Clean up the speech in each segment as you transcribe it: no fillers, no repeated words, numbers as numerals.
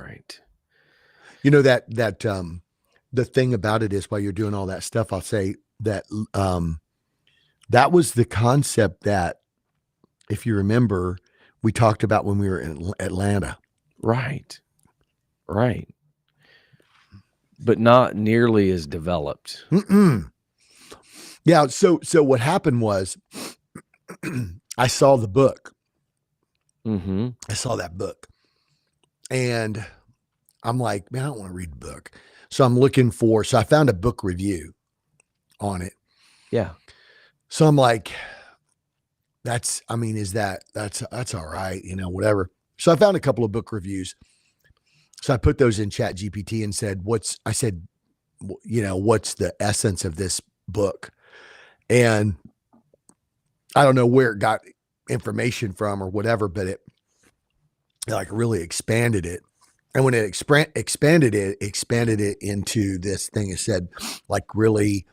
Right. You know, that the thing about it is, while you're doing all that stuff, I'll say that that was the concept that, if you remember, we talked about when we were in Atlanta. Right. Right. But not nearly as developed. Yeah. So what happened was, I saw the book. Mm-hmm. I saw that book, and I'm like, man, I don't want to read the book. So I'm looking for. So I found a book review on it. Yeah. So I'm like, that's all right, whatever. So I found a couple of book reviews. So I put those in Chat GPT and said, what's the essence of this book? And I don't know where it got information from or whatever, but it like really expanded it. And when it expanded it into this thing. It said, like, really,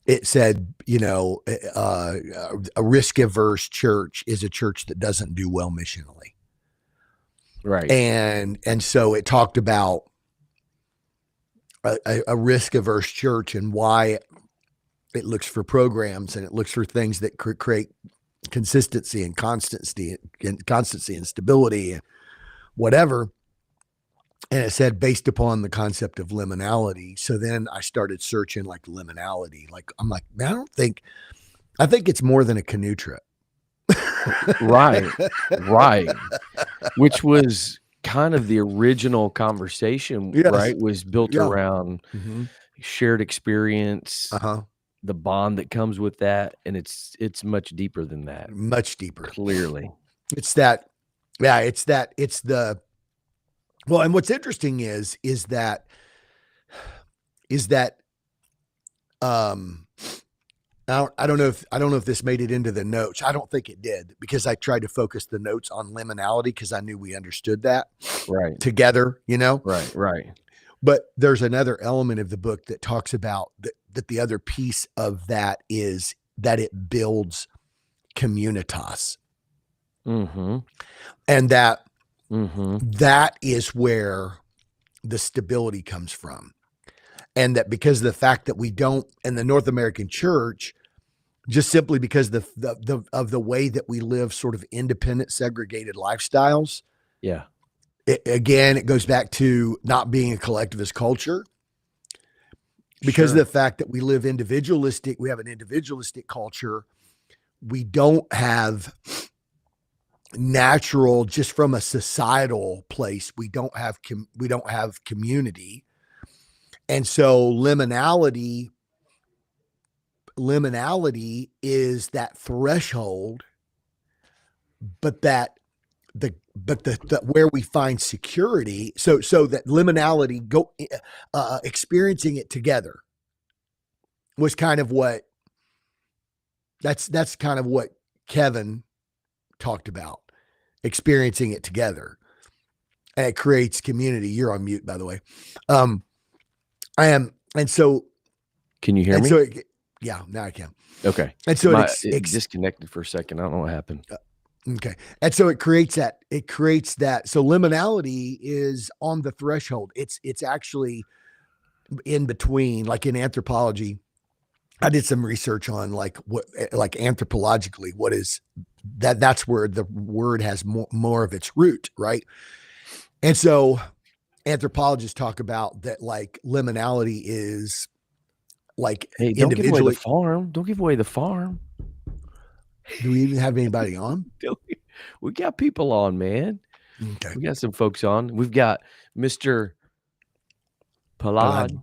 it said, a risk averse church is a church that doesn't do well missionally. Right. And so it talked about a risk averse church and why it looks for programs and it looks for things that create consistency and constancy and stability and whatever. And it said, based upon the concept of liminality. So then I started searching, like, liminality. Like, I'm like, man, I think it's more than a canoe trip. Right. Right. Which was kind of the original conversation, Yes. right? Was built around shared experience, Uh-huh. the bond that comes with that. And it's much deeper than that. Much deeper. Clearly. It's that, well, and what's interesting is that I don't know if this made it into the notes. I don't think it did, because I tried to focus the notes on liminality because I knew we understood that right together, Right. But there's another element of the book that talks about that the other piece of that is that it builds communitas. Mm-hmm. And that is where the stability comes from. And that because of the fact that we don't, in the North American church, just simply because of the way that we live sort of independent, segregated lifestyles. Yeah. It goes back to not being a collectivist culture. Because of the fact that we live individualistic, we have an individualistic culture. We don't have natural, just from a societal place, we don't have community. And so liminality is that threshold, but where we find security. So that liminality, experiencing it together, was kind of what that's kind of what Kevin talked about, experiencing it together, and it creates community. You're on mute, by the way. I am. And so, can you hear me? So yeah, now I can. Okay. And so it disconnected for a second. I don't know what happened. Okay. And so it creates that. So liminality is on the threshold. It's actually in between, like in anthropology. I did some research on like anthropologically, what is that? That's where the word has more of its root, right? And so anthropologists talk about that, like, liminality is like, hey, don't give away the farm. Don't give away the farm. Do we even have anybody on? We got people on, man. Okay. We got some folks on. We've got Mr. Palad.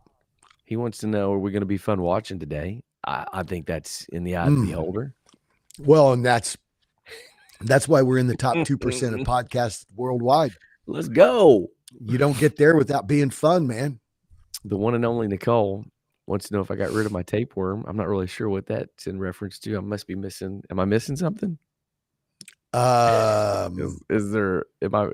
He wants to know, are we going to be fun watching today? I think that's in the eye of the beholder. Well, and that's why we're in the top 2% of podcasts worldwide. Let's go. You don't get there without being fun, man. The one and only Nicole wants to know if I got rid of my tapeworm. I'm not really sure what that's in reference to. I must be missing. Am I missing something? Is there? Am I?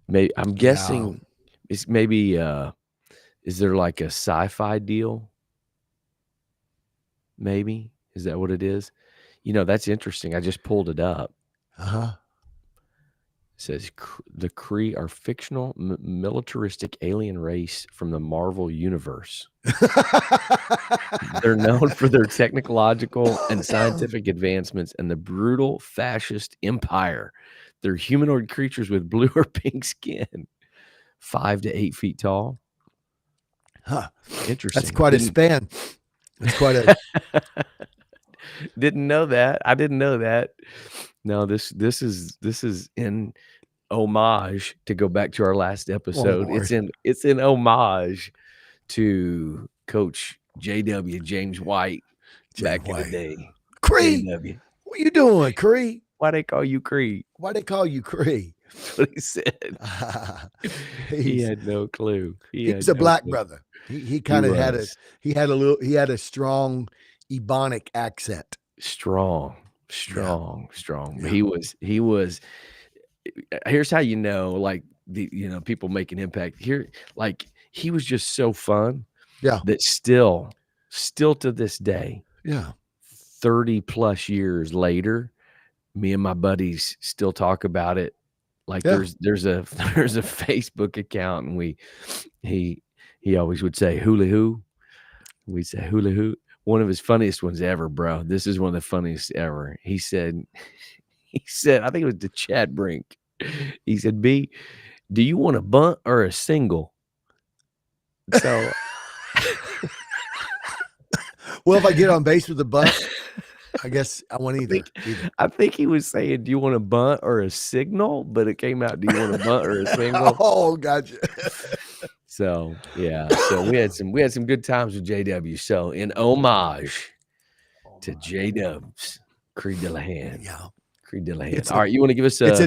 Maybe I'm guessing. It's maybe. Is there like a sci-fi deal? Maybe, is that what it is? That's interesting. I just pulled it up. Uh-huh. It says the Kree are fictional militaristic alien race from the Marvel universe. They're known for their technological and scientific advancements and the brutal fascist empire. They're humanoid creatures with blue or pink skin, 5 to 8 feet tall. Huh. That's Interesting. quite a span. That's quite a Didn't know that. I didn't know that. No, this is in homage, to go back to our last oh episode. Lord. It's in homage to Coach JW, James White, James back in the White. day. Cree, JW. what you doing, Cree? Why they call you Creed? Why they call you Cree? That's what he said. He he's had no clue. He he's had a no black clue. brother. He He kind of had was he had a strong Ebonic accent. strong, Yeah. strong. But Yeah. he was here's how like, people make an impact. Here, like, he was just so fun Yeah. that still to this day, Yeah. 30 plus years later, me and my buddies still talk about it. Like, Yeah. there's a there's a Facebook account, and he always would say hula hoo. We'd say hula hoo. One of his funniest ones ever, bro. This is one of the funniest ever. He said, I think it was to Chad Brink. He said, B, do you want a bunt or a single? So Well, if I get on base with the bunt, I guess I want either. I think he was saying, do you want a bunt or a signal? But it came out, do you want a bunt or a single? Oh, gotcha. So yeah. So we had some good times with JW. So in homage to J-Dubs, Creed Dillahan. Yeah. Creed Dillahan. All right, you want to give us It's a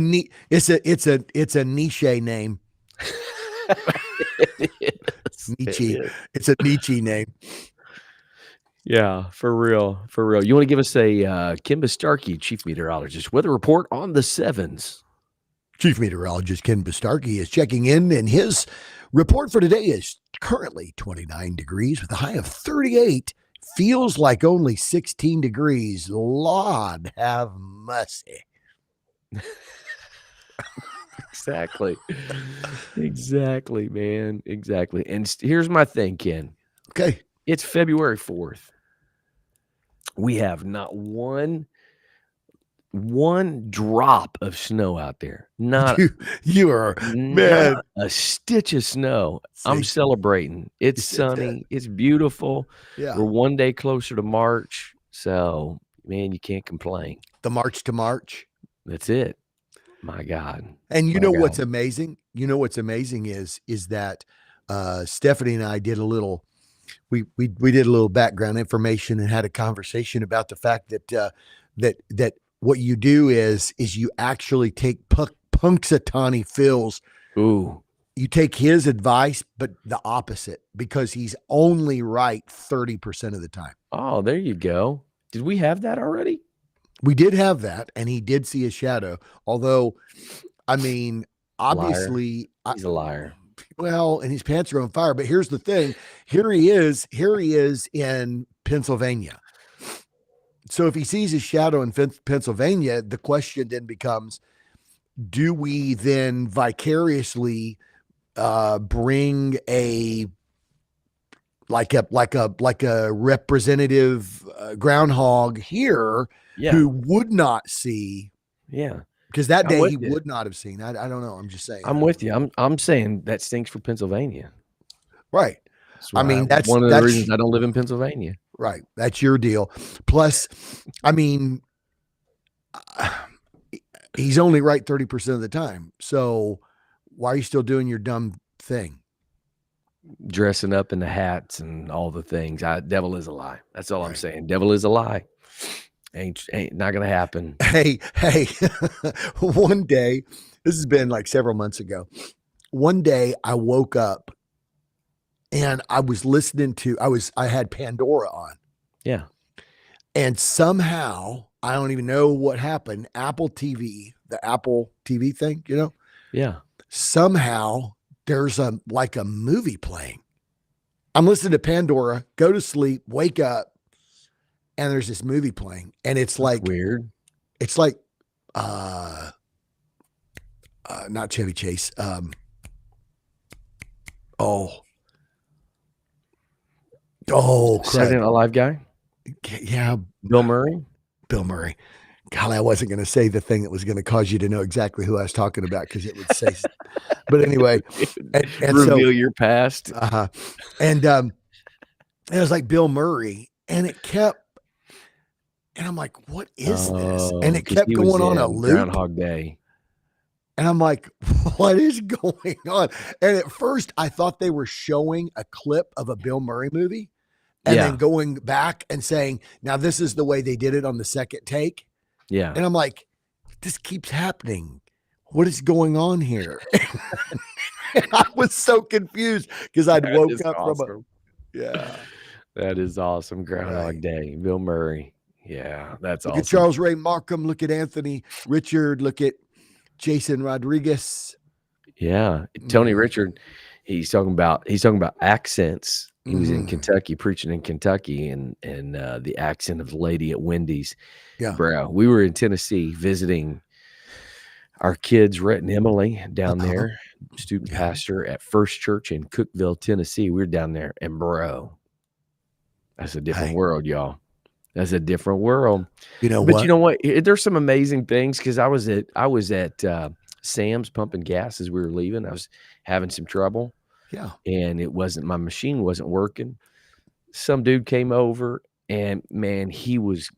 it's a niche name. Nietzsche. It's a Nietzsche name. Yeah, for real. For real. You want to give us a Kim Bastarkey, Chief Meteorologist, weather report on the sevens. Chief Meteorologist Ken Bastarkey is checking in, and his report for today is currently 29 degrees with a high of 38. Feels like only 16 degrees. Lord have mercy. Exactly. Exactly, man. Exactly. And here's my thing, Ken. Okay. It's February 4th. We have not one drop of snow out there. Not You are, man. not a stitch of snow. See? I'm celebrating. It's sunny. It's beautiful. Yeah. We're one day closer to March. So, man, you can't complain. The March to March. That's it. My God. And My God. what's amazing? You know what's amazing is that Stephanie and I did a little we did a little background information and had a conversation about the fact that that what you do is you actually take Punxsutawney Phil's. Ooh. You take his advice, but the opposite, because he's only right 30% of the time. Oh, there you go. Did we have that already? We did have that, and he did see a shadow. Although, I mean, obviously, he's a liar. Well, and his pants are on fire. But here's the thing: here he is in Pennsylvania. So if he sees his shadow in Pennsylvania, the question then becomes: do we then vicariously bring a representative groundhog here who would not see? Yeah. Because that day he would not have seen. I don't know. I'm just saying. I'm with you. I'm saying that stinks for Pennsylvania. Right. I mean, that's one of the reasons I don't live in Pennsylvania. Right. That's your deal. Plus, I mean, he's only right 30% of the time. So why are you still doing your dumb thing? Dressing up in the hats and all the things. Devil is a lie. That's all I'm saying. Devil is a lie. Ain't not gonna happen. Hey, one day, this has been like several months ago. One day I woke up and I was listening to, I had Pandora on. Yeah. And somehow, I don't even know what happened. Apple TV, the Apple TV thing, Yeah. Somehow there's a movie playing. I'm listening to Pandora, go to sleep, wake up, and there's this movie playing, and That's weird. it's like, uh, not Chevy Chase. Oh, oh, Saturday crud. Night Live guy, Yeah, Bill Murray. Bill Murray. Golly, I wasn't going to say the thing that was going to cause you to know exactly who I was talking about because it would say, but anyway, and so, Reveal your past. and it was like Bill Murray, and it kept, and I'm like, what is this? And it 'Cause kept he was going on a in loop, Groundhog Day. and I'm like, what is going on? And at first, I thought they were showing a clip of a Bill Murray movie, and then Yeah, going back and saying, now this is the way they did it on the second take. yeah. And I'm like, this keeps happening. What is going on here? And I was so confused because I'd That woke is up from awesome. yeah. That is awesome. Groundhog Right. Day, Bill Murray. Yeah, that's Look at awesome. Charles Ray Markham. Look at Anthony Richard. Look at Jason Rodriguez. Yeah, Tony Mhm. Richard, he's talking about accents. He was in Mhm. Kentucky, preaching in Kentucky, and the accent of the lady at Wendy's. Yeah. Bro, we were in Tennessee visiting our kids, Rhett and Emily, down Uh-huh. there, student Yeah. pastor at First Church in Cookeville, Tennessee. We were down there, and bro, that's a different Hey, world, y'all. That's a different world. you know But you what? know what? There's some amazing things because I was at Sam's pumping gas as we were leaving. I was having some trouble, Yeah. and my machine wasn't working. Some dude came over, and man, he was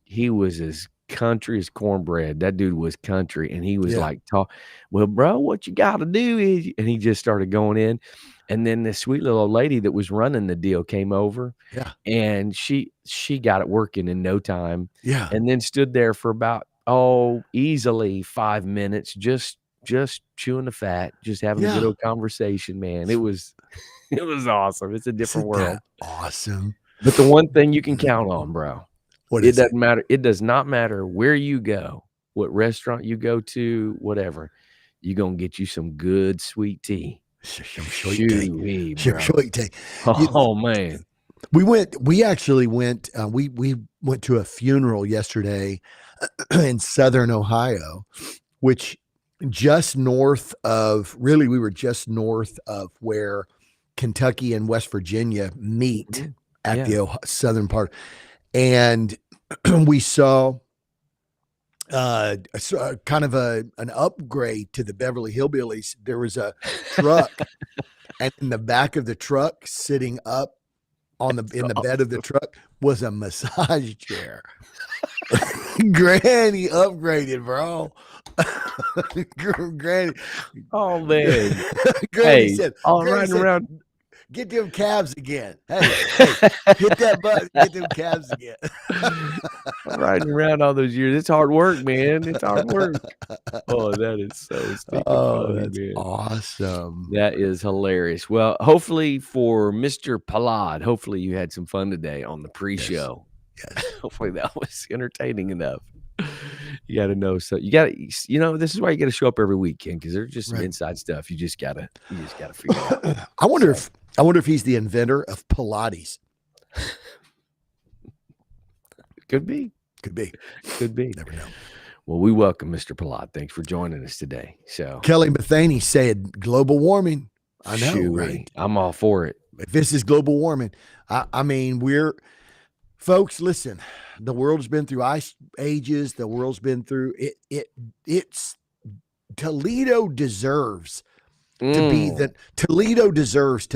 as country as cornbread. That dude was country, and he was Yeah. like, well, bro, what you got to do is," and he just started going in. And then this sweet little lady that was running the deal came over, Yeah. and she got it working in no time, Yeah. and then stood there for about, easily 5 minutes, just chewing the fat, just having a good Yeah. old conversation, man. It was it was awesome. It's a different Isn't that world. awesome? But the one thing you can count on, bro, What it is it? doesn't matter. It does not matter where you go, what restaurant you go to, whatever. You're gonna get you some good sweet tea. Some sweet tea. Shoo-wee, Some bro. sweet tea. Oh, man. We actually went, we went to a funeral yesterday in Southern Ohio, which we were just north of where Kentucky and West Virginia meet Mhm. at Yeah. the southern part. And we saw kind of an upgrade to the Beverly Hillbillies. There was a truck, and in the back of the truck, sitting up in the bed of the truck, was a massage chair. Granny upgraded, bro. Granny, Oh, man. Granny Hey, said, all Granny riding said, around get them calves again. Hey, hit that button, get them calves again. riding around all those years. It's hard work, man. It's hard work. Oh, that is so stinking Oh, funny, that's man. awesome. That is hilarious. Well, hopefully for Mr. Palad, hopefully you had some fun today on the pre-show. Yes. Hopefully that was entertaining enough. You got to know. So this is why you got to show up every weekend because there's just some Right. inside stuff. You just gotta figure it out. I wonder if he's the inventor of Pilates. Could be. Could be. Could be. Never know. Well, we welcome Mr. Palad. Thanks for joining us today. So Kelly Bethany said global warming. I know, shoo-wee. right? I'm all for it. If this is global warming, I mean, folks, listen, the world's been through ice ages. The world's been through it's Toledo deserves to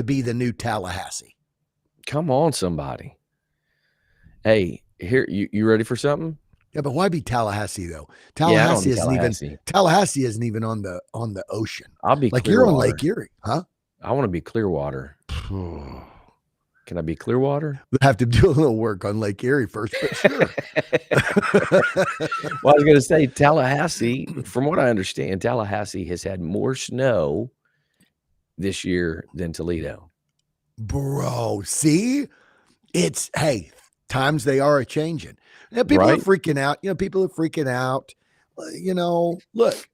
be the new Tallahassee. Come on, somebody. Hey, here, you ready for something? Yeah, but why be Tallahassee though? Yeah, I don't Tallahassee know isn't Tallahassee. even on the ocean. I'll be Like you're on Clearwater. Lake Erie, huh? I want to be Clearwater. Can I be Clearwater? We'll have to do a little work on Lake Erie first, but sure. Well, I was going to say Tallahassee, from what I understand, Tallahassee has had more snow this year than Toledo. Bro, see? Hey, times they are a changing. People are Right? freaking out. People are freaking out. Look,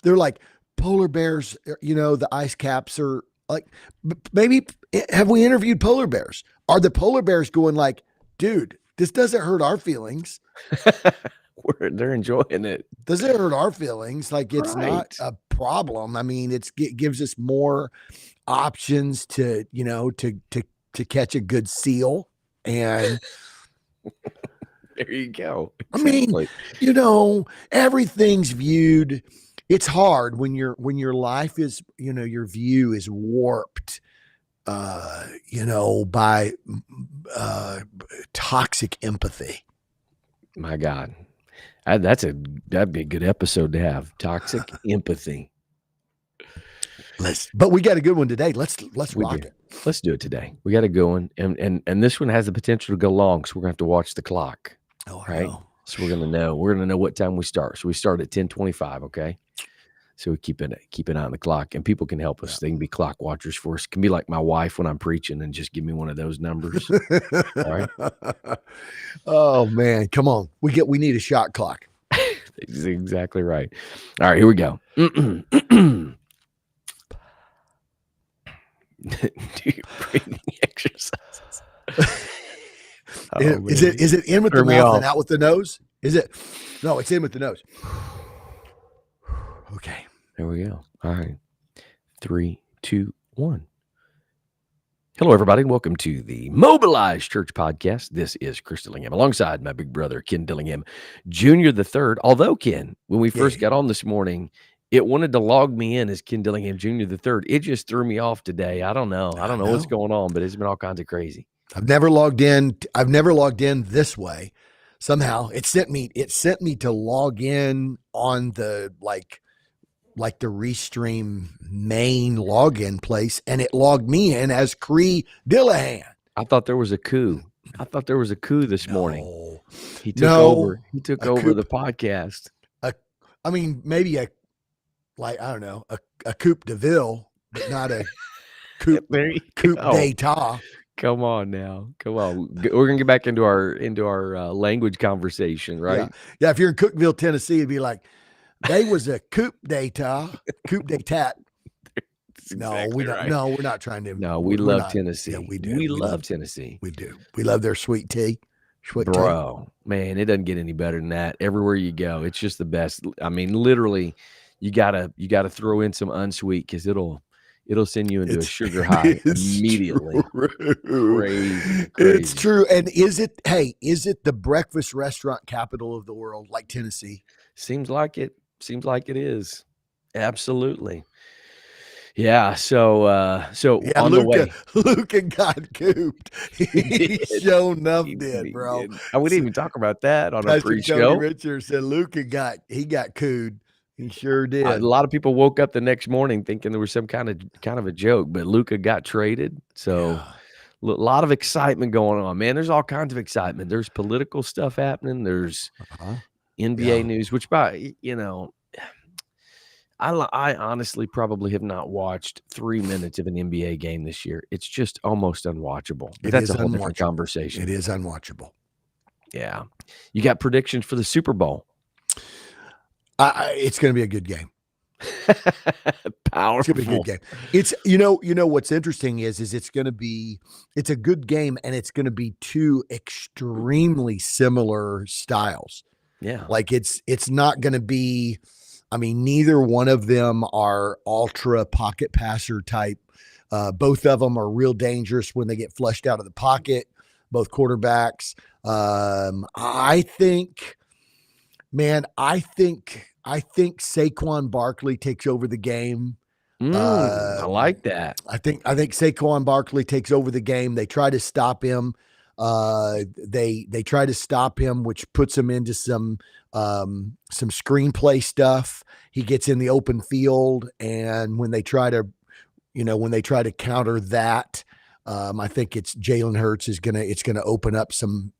they're like polar bears, the ice caps are like, maybe have we interviewed polar bears? Are the polar bears going like, dude, This doesn't hurt our feelings. They're enjoying it. Doesn't hurt our feelings. Like it's not Right. a problem. I mean, it gives us more options to, to catch a good seal. And There you go. I mean, Exactly. everything's viewed. It's hard when your life is, your view is warped, by toxic empathy. My God. That'd be a good episode to have. Toxic empathy. But we got a good one today. Let's We rock do. it. Let's do it today. We got to go in, and this one has the potential to go long, so we're gonna have to watch the clock. Oh, Right. no. So we're gonna know what time we start. So we start at 10:25. Okay. So we keep an eye on the clock, and people can help us. They can be clock watchers for us. It can be like my wife when I'm preaching and just give me one of those numbers. All right. Oh man, come on. We need a shot clock. That's exactly right. All right, here we go. Do your breathing exercises. Is it in with the Turn me mouth off. and out with the nose? Is it? No, it's in with the nose. Okay. There we go. All right. 3, 2, 1. Hello, everybody, and welcome to the Mobilized Church Podcast. This is Chris Dillingham, alongside my big brother, Ken Dillingham, Jr. the Third. Although, Ken, when we first got on this morning, it wanted to log me in as Ken Dillingham, Jr. the Third. It just threw me off today. I don't know. I don't know what's going on, but it's been all kinds of crazy. I've never logged in this way. Somehow it sent me to log in on the like the Restream main login place, and it logged me in as Cree Dillahan. I thought there was a coup. This morning. He took over. He took over the podcast. I mean, maybe I don't know, a coupe de ville, but not a coupe d'etat. Come on now. Come on. We're gonna get back into our language conversation, right? Yeah. If you're in Cookeville, Tennessee, it'd be like, they was a coupe d'etat. No, we're not trying to. No, we love Tennessee. Yeah, we do. We love Tennessee. We do. We love their sweet tea. Bro, man, it doesn't get any better than that. Everywhere you go, it's just the best. I mean, literally, you gotta throw in some unsweet because it'll send you into a sugar high immediately. Crazy. It's true. And is it the breakfast restaurant capital of the world, like Tennessee? Seems like it is. Absolutely. Yeah. So on the way, Luca got cooped. He sure enough did, bro. And we didn't even talk about that on our pre-show. Tony Richards said Luca got cooed. He sure did. A lot of people woke up the next morning thinking there was some kind of a joke, but Luca got traded. So a lot of excitement going on, man. There's all kinds of excitement. There's political stuff happening. There's NBA news, which I honestly probably have not watched 3 minutes of an NBA game this year. It's just almost unwatchable. But that's a whole different conversation. It is unwatchable. Yeah. You got predictions for the Super Bowl? It's going to be a good game. Powerful. It's going to be a good game. It's what's interesting is it's a good game, and it's going to be two extremely similar styles. Yeah. Like it's not going to be, I mean, neither one of them are ultra pocket passer type. Both of them are real dangerous when they get flushed out of the pocket, both quarterbacks. I think Saquon Barkley takes over the game. I like that. I think Saquon Barkley takes over the game. They try to stop him. They try to stop him, which puts him into some screenplay stuff. He gets in the open field, and when they try to counter that, I think it's Jalen Hurts it's gonna open up some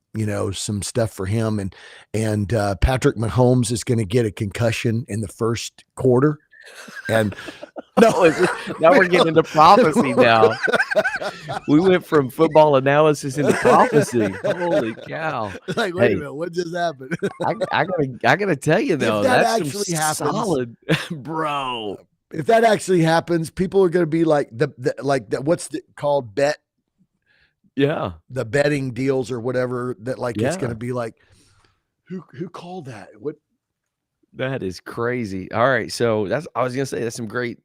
stuff for him, and Patrick Mahomes is going to get a concussion in the first quarter. And now we're getting into prophecy now. We went from football analysis into prophecy. Holy cow. Like, wait a minute, what just happened? I gotta tell you though, that's actually happens, solid, bro. If that actually happens, people are going to be like what's called Yeah. the betting deals or whatever that like it's going Yeah. to be like who called that? What? That is crazy. All right, so I was gonna say that's some great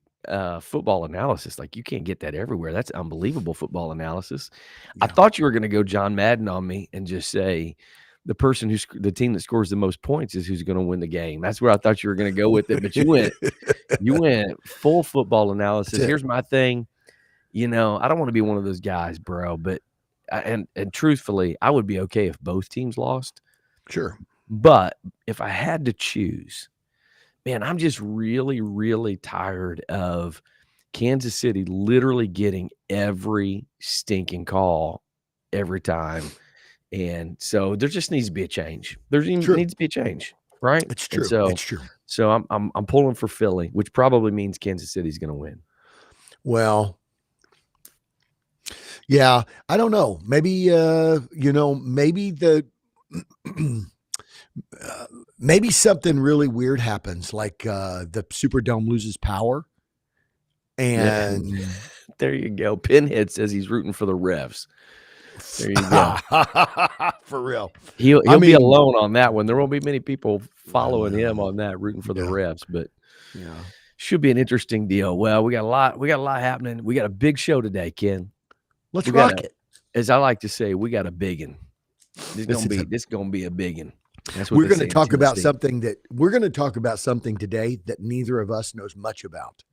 football analysis. Like you can't get that everywhere. That's unbelievable football analysis. I Yeah. thought you were gonna go John Madden on me and just say the team that scores the most points is who's gonna win the game. That's where I thought you were gonna go with it, but you went full football That's analysis. it. Here's my thing. I don't want to be one of those guys, bro, but and truthfully, I would be okay if both teams lost. Sure. But if I had to choose, man, I'm just really, really tired of Kansas City literally getting every stinking call every time. And so there just needs to be a change. True. Needs to be a change, right? It's And true. It's true. so I'm pulling for Philly, which probably means Kansas City's going to win. Well, yeah, I don't know. Maybe maybe the maybe something really weird happens, like the Superdome loses power, and There you go. Pinhead says he's rooting for the refs. There you go. For real. He'll I be mean, alone on that one. There won't be many people following him on that, rooting for the Yeah. refs, but Yeah. should be an interesting deal. Well, we got a lot happening. We got a big show today, Ken. Let's We rock got it. as I like to say, we got a biggin. This gonna be a biggin. That's what We're they going say to in talk about Tennessee. something today that neither of us knows much about.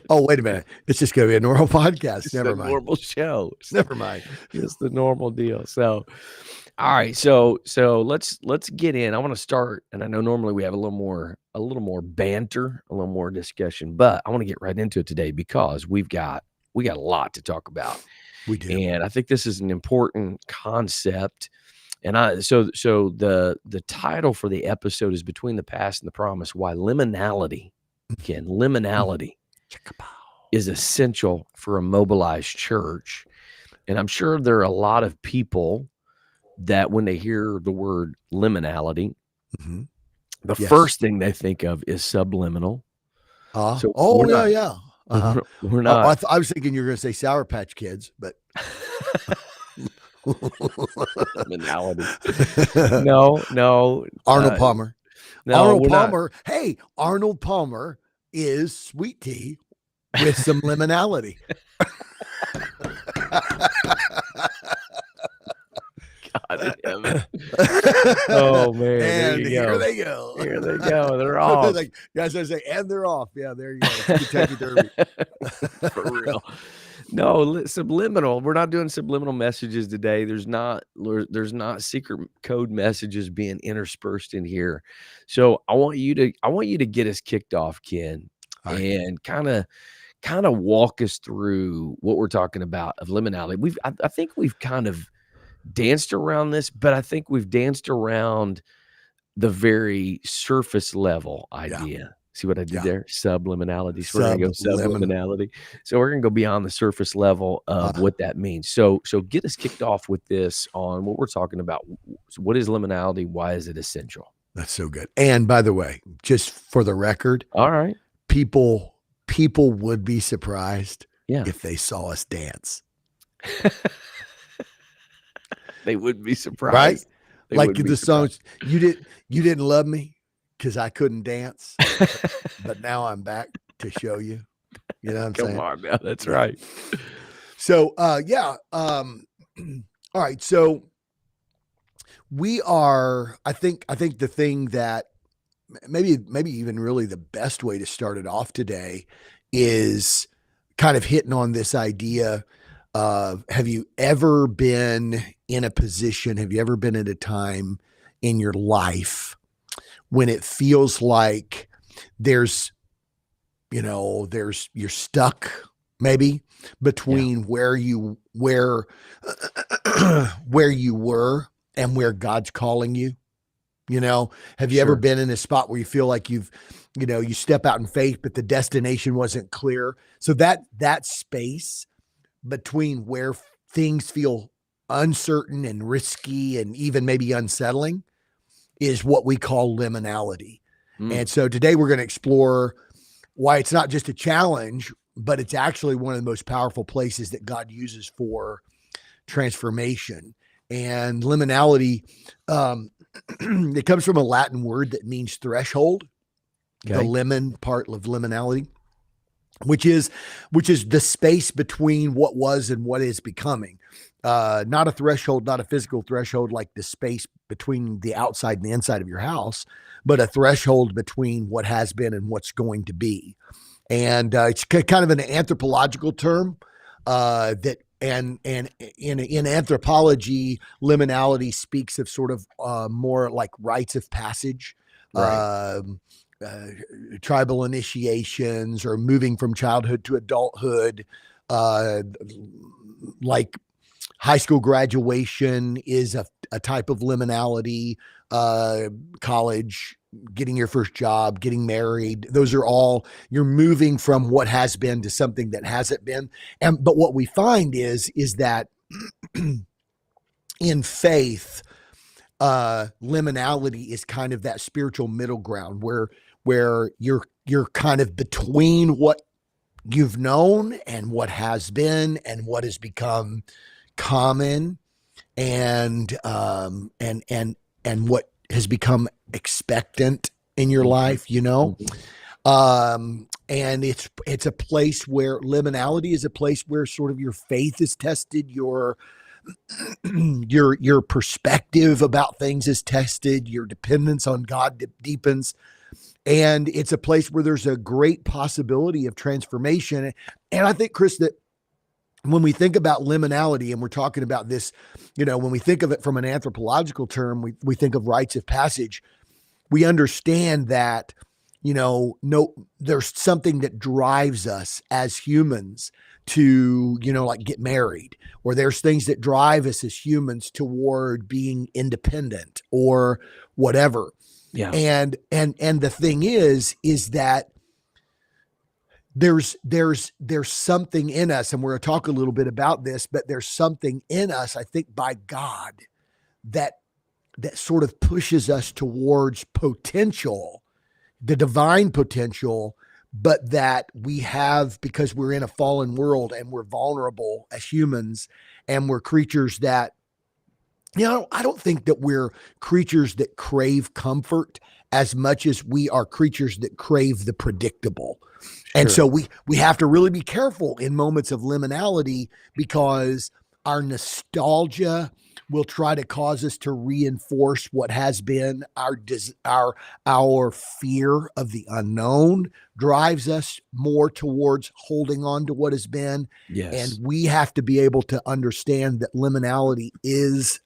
Oh, wait a minute. It's just going to be a normal podcast. It's Never a mind. normal show. Never mind. It's the normal deal. So, all right. So let's get in. I want to start, and I know normally we have a little more banter, a little more discussion, but I want to get right into it today because we got a lot to talk about. We do. And I think this is an important concept. And so the title for the episode is Between the Past and the Promise, Why Liminality, Ken, liminality is essential for a mobilized church. And I'm sure there are a lot of people that when they hear the word liminality, the first thing they think of is subliminal. So yeah. We're not. I was thinking you were going to say Sour Patch Kids, but Liminality. No. Arnold Palmer. No, Arnold we're Palmer. Hey, Arnold Palmer is sweet tea with some liminality. God in heaven. Oh man, And there you go. here they go. Here they go. They're off. Like, guys, I say, and they're off. Yeah, there you go. Kentucky Derby. For real. No, subliminal. We're not doing subliminal messages today. There's not secret code messages being interspersed in here. So I want you to get us kicked off, Ken, and kind of walk us through what we're talking about of liminality. I think we've kind of danced around this, but I think we've danced around the very surface level idea. Yeah. See what I did there? Subliminality. So we're going to go subliminality. So we're going to go beyond the surface level of what that means. So get us kicked off with this on what we're talking about. What is liminality? Why is it essential? That's so good. And by the way, just for the record, all right, people would be surprised if they saw us dance. They would be surprised. Right? Like the songs, you didn't love me because I couldn't dance, but now I'm back to show you. You know what I'm saying? Come on now, that's right. So all right. So we are, I think the thing that maybe even really the best way to start it off today is kind of hitting on this idea of, have you ever been in a position, have you ever been at a time in your life when it feels like you're stuck maybe between where you were and where God's calling you? Have you ever been in a spot where you feel like you step out in faith, but the destination wasn't clear? So that space between where things feel uncertain and risky and even maybe unsettling is what we call liminality. And so today we're going to explore why it's not just a challenge but it's actually one of the most powerful places that God uses for transformation. And liminality, um, it comes from a Latin word that means threshold, the Okay. lemon part of liminality, which is the space between what was and what is becoming. Not a threshold, not a physical threshold like the space between the outside and the inside of your house, but a threshold between what has been and what's going to be. And it's kind of an anthropological term that and in anthropology, liminality speaks of sort of more like rites of passage, Right. um, uh, tribal initiations, or moving from childhood to adulthood. Uh, like high school graduation is a type of liminality. College, getting your first job, getting married, those are all, you're moving from what has been to something that hasn't been. And but what we find is that in faith, liminality is kind of that spiritual middle ground where you're kind of between what you've known and what has been and what has become common, and what has become expectant in your Mhm. life, you know. Mhm. And it's a place where liminality is a place where sort of your faith is tested, your your perspective about things is tested, your dependence on God deepens, and it's a place where there's a great possibility of transformation. And I think, Chris, that when we think about liminality and we're talking about this, when we think of it from an anthropological term, we think of rites of passage. We understand that, no, there's something that drives us as humans to, like get married, or there's things that drive us as humans toward being independent or whatever. Yeah. And the thing is that there's something in us, and we're going to talk a little bit about this, but there's something in us, I think, by God, that sort of pushes us towards potential, the divine potential, but that we have because we're in a fallen world and we're vulnerable as humans, and we're creatures that, I don't think that we're creatures that crave comfort as much as we are creatures that crave the predictable. And Sure. so we have to really be careful in moments of liminality, because our nostalgia will try to cause us to reinforce what has been. Our fear of the unknown drives us more towards holding on to what has been. And Yes. we have to be able to understand that liminality is,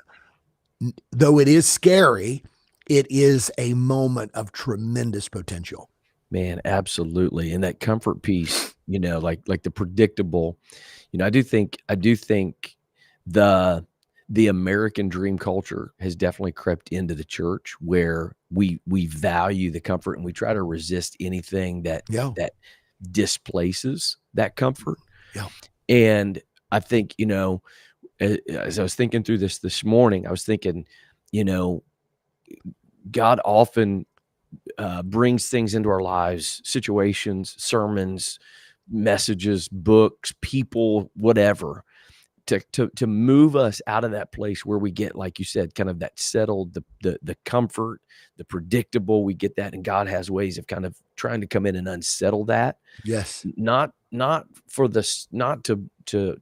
though it is scary, it is a moment of tremendous potential. Man, absolutely. And that comfort piece, like the predictable, I do think the the American dream culture has definitely crept into the church where we value the comfort and we try to resist anything that Yeah. that displaces that comfort. Yeah. And I think, as I was thinking through this morning, I was thinking, you know, God often brings things into our lives, situations, sermons, messages, books, people, whatever, to move us out of that place where we get, like you said, kind of that settled, the comfort, the predictable. We get that, and God has ways of kind of trying to come in and unsettle that, Yes. not for this, not to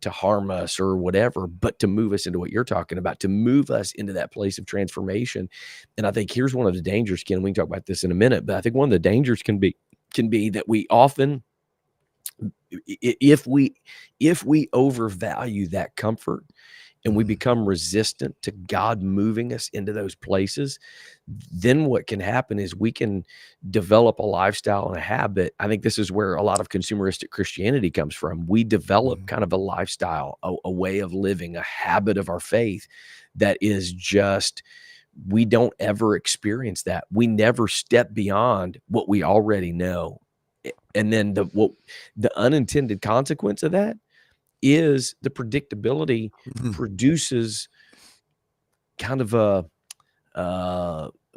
harm us or whatever, but to move us into what you're talking about, to move us into that place of transformation. And I think here's one of the dangers, Ken. We can talk about this in a minute, but I think one of the dangers can be that we often, if we overvalue that comfort and we Mhm. become resistant to God moving us into those places, then what can happen is we can develop a lifestyle and a habit. I think this is where a lot of consumeristic Christianity comes from. We develop Mhm. kind of a lifestyle, a way of living, a habit of our faith that is just, we don't ever experience that. We never step beyond what we already know. And then the unintended consequence of that is the predictability Mhm. produces kind of a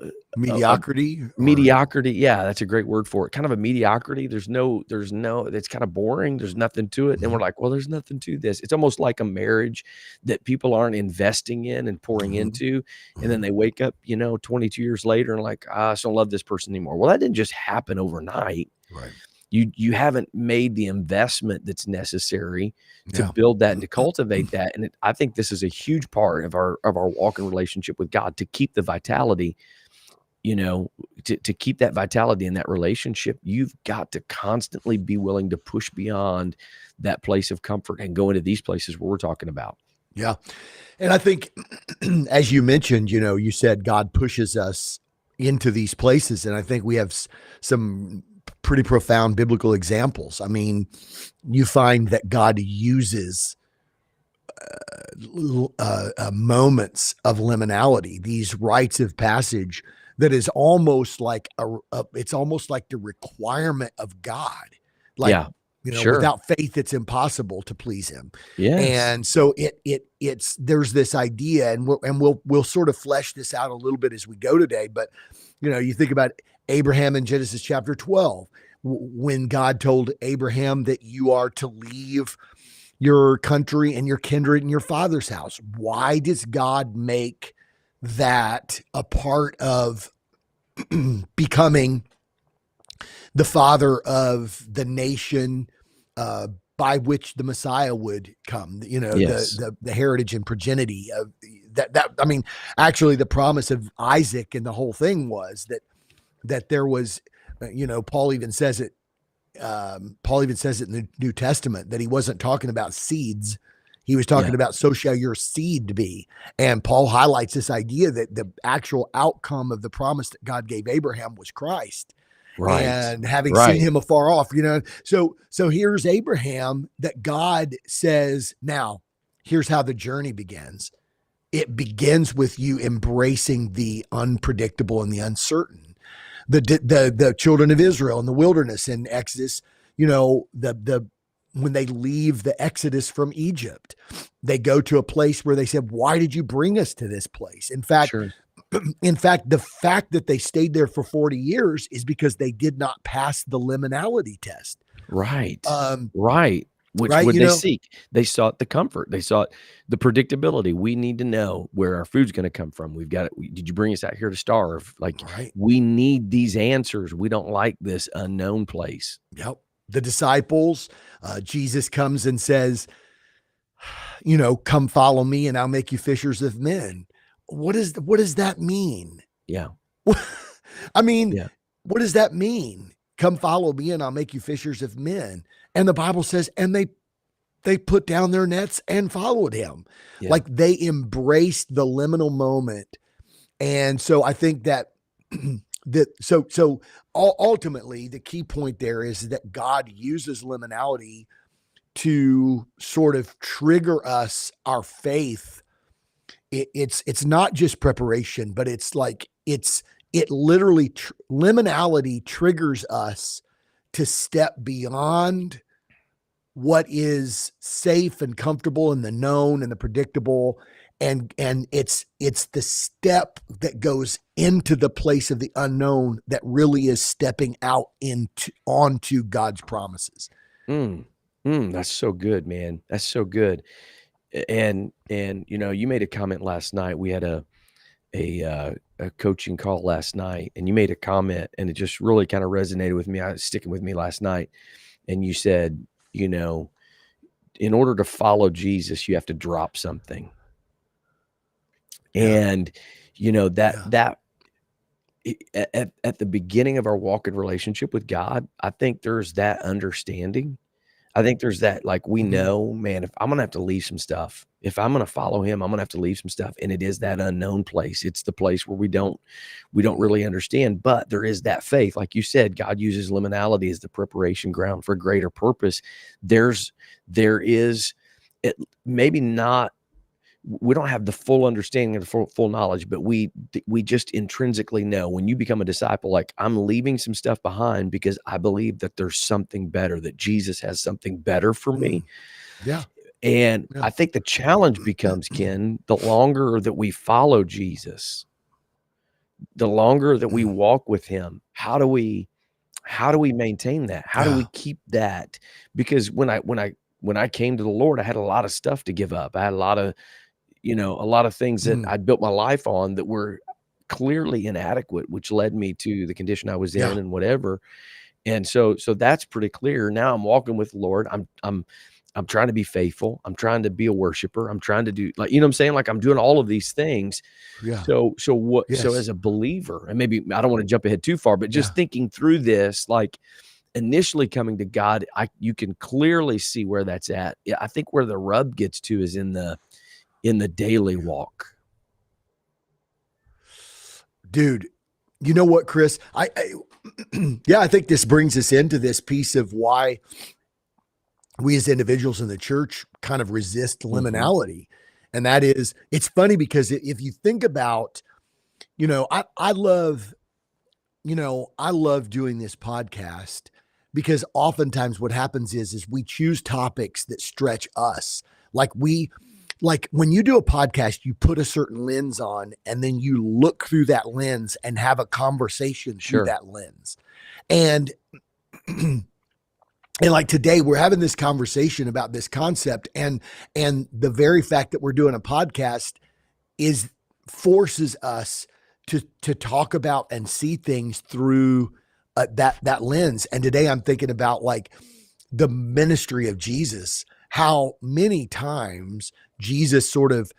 a Mediocrity or mediocrity. Yeah, that's a great word for it. Kind of a mediocrity. There's no, it's kind of boring. There's nothing to it. And we're Mhm, like, well, there's nothing to this. It's almost like a marriage that people aren't investing in and pouring mhm, into. And then mhm. they wake up, 22 years later and like, I just don't love this person anymore. Well, that didn't just happen overnight. Right. You haven't made the investment that's necessary to Yeah. build that and to cultivate that. And I think this is a huge part of our walk in relationship with God, to keep the vitality, you know, to keep that vitality in that relationship. You've got to constantly be willing to push beyond that place of comfort and go into these places where we're talking about. Yeah. And I think, as you mentioned, you said God pushes us into these places. And I think we have some pretty profound biblical examples. I mean, you find that God uses moments of liminality, these rites of passage that is almost like it's almost like the requirement of God. Like, Yeah, sure. without faith, it's impossible to please him. Yes. And so it's there's this idea, and we'll sort of flesh this out a little bit as we go today. But you think about Abraham in Genesis chapter 12, when God told Abraham that you are to leave your country and your kindred and your father's house. Why does God make that a part of becoming the father of the nation by which the Messiah would come? Yes. The heritage and progeny of that. I mean, actually, the promise of Isaac and the whole thing was that there was, Paul even says it. Paul even says it in the New Testament that he wasn't talking about seeds. He was talking Yeah. about so shall your seed be. And Paul highlights this idea that the actual outcome of the promise that God gave Abraham was Christ. Right. And having seen Right. him afar off, so here's Abraham that God says, now here's how the journey begins. It begins with you embracing the unpredictable and the uncertain. The children of Israel in the wilderness in Exodus, the when they leave the Exodus from Egypt, they go to a place where they said, "Why did you bring us to this place?" Sure. In fact, the fact that they stayed there for 40 years is because they did not pass the liminality test. Right. Um, Right. Which right? would they seek? They sought the comfort. They sought the predictability. We need to know where our food's gonna come from. We've got it. Did you bring us out here to starve? Like, Right. we need these answers. We don't like this unknown place. Yep. The disciples, Jesus comes and says, come follow me and I'll make you fishers of men. What does that mean? Yeah. I mean, Yeah. what does that mean? Come follow me and I'll make you fishers of men. And the Bible says, and they put down their nets and followed him. Yeah. Like they embraced the liminal moment. And so I think that ultimately the key point there is that God uses liminality to sort of trigger our faith. It's not just preparation, but it's like it literally liminality triggers us to step beyond what is safe and comfortable and the known and the predictable, and it's the step that goes into the place of the unknown that really is stepping out onto God's promises. That's so good, man. That's so good. And you made a comment last night. We had a coaching call last night, and you made a comment, and it just really kind of resonated with me. I was sticking with me last night. And you said, in order to follow Jesus, you have to drop something. Yeah. And that Yeah. that at the beginning of our walk in relationship with God, I think there's that understanding. I think there's that, like, we Mhm. know, man, if I'm gonna have to leave some stuff, if I'm gonna follow him, I'm gonna have to leave some stuff. And it is that unknown place. It's the place where we don't really understand, but there is that faith. Like you said, God uses liminality as the preparation ground for greater purpose. There is it, maybe not, we don't have the full understanding of the full knowledge, but we just intrinsically know when you become a disciple, like, I'm leaving some stuff behind because I believe that there's something better, that Jesus has something better for me. Yeah. And Yeah. I think the challenge becomes, Ken, the longer that we follow Jesus, the longer that we Mm. walk with him, how do we maintain that? How do we Yeah. keep that? Because when I came to the Lord, I had a lot of stuff to give up. I had a lot of, a lot of things that Mm. I'd built my life on that were clearly inadequate, which led me to the condition I was Yeah. in and whatever. And so that's pretty clear. Now I'm walking with the Lord. I'm trying to be faithful. I'm trying to be a worshiper. I'm trying to do, like, what I'm saying? Like, I'm doing all of these things. Yeah. So Yes. as a believer, and maybe I don't want to jump ahead too far, but Yeah. just thinking through this, like, initially coming to God, you can clearly see where that's at. Yeah, I think where the rub gets to is in the daily Yeah. walk. Dude, you know what, Chris? Yeah, I think this brings us into this piece of why we as individuals in the church kind of resist Mhm. liminality. And that is, it's funny because if you think about, I love, I love doing this podcast because oftentimes what happens is we choose topics that stretch us. Like when you do a podcast, you put a certain lens on and then you look through that lens and have a conversation through Sure. that lens. And and like today we're having this conversation about this concept, and the very fact that we're doing a podcast is forces us to talk about and see things through that lens. And today I'm thinking about like the ministry of Jesus, how many times Jesus sort of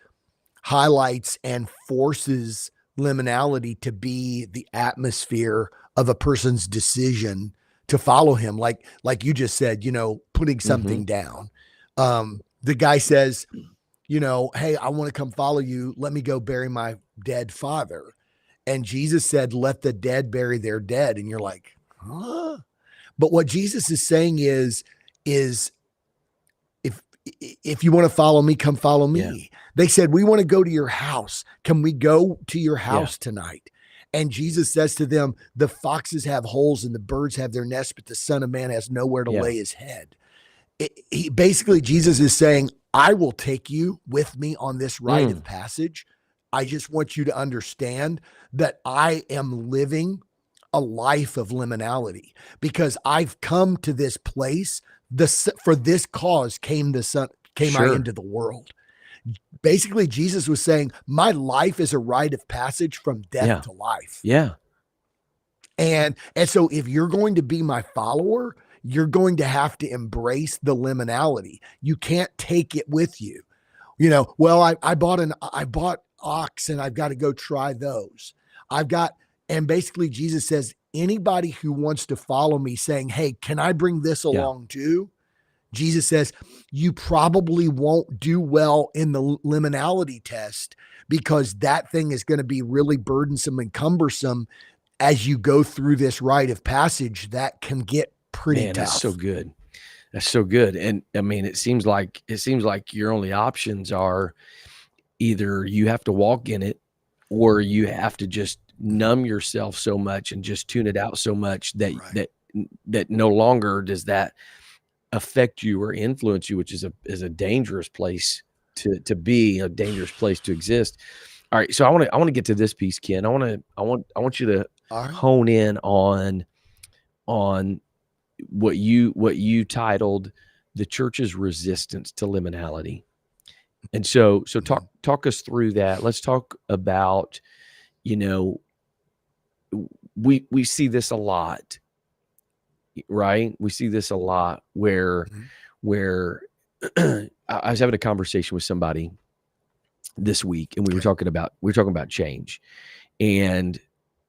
highlights and forces liminality to be the atmosphere of a person's decision to follow him. Like you just said, putting Mhm. something down. The guy says, hey, I want to come follow you. Let me go bury my dead father. And Jesus said, let the dead bury their dead. And you're like, huh? But what Jesus is saying is if if you want to follow me, come follow Yeah. me. They said, we want to go to your house. Can we go to your Yeah. house tonight? And Jesus says to them, the foxes have holes and the birds have their nests, but the Son of Man has nowhere to Yeah. lay his head. Basically, Jesus is saying, I will take you with me on this rite of Mm. passage. I just want you to understand that I am living a life of liminality because I've come to this place. For this cause came the Son, came I Sure. into the world. Basically, Jesus was saying, my life is a rite of passage from death Yeah. to life. Yeah. And so if you're going to be my follower, you're going to have to embrace the liminality. You can't take it with you. Well, I bought ox and I've got to go try those. I've got, and basically Jesus says, anybody who wants to follow me saying, hey, can I bring this Yeah. along too? Jesus says, you probably won't do well in the liminality test because that thing is going to be really burdensome and cumbersome as you go through this rite of passage. That can get pretty Man, that's so tough. good. That's so good. And I mean, it seems like your only options are either you have to walk in it or you have to just Mhm. numb yourself so much and just tune it out so much that Right. that no longer does that affect you or influence you, which is a dangerous place to be, a dangerous place to exist. All right, so I wanna get to this piece, Ken. I want you to All right. hone in on what you titled the church's resistance to liminality. And so talk Mhm. talk us through that. Let's talk about, you know, we see this a lot, right? We see this a lot Mhm. where I was having a conversation with somebody this week, and we were Okay. talking about change. And,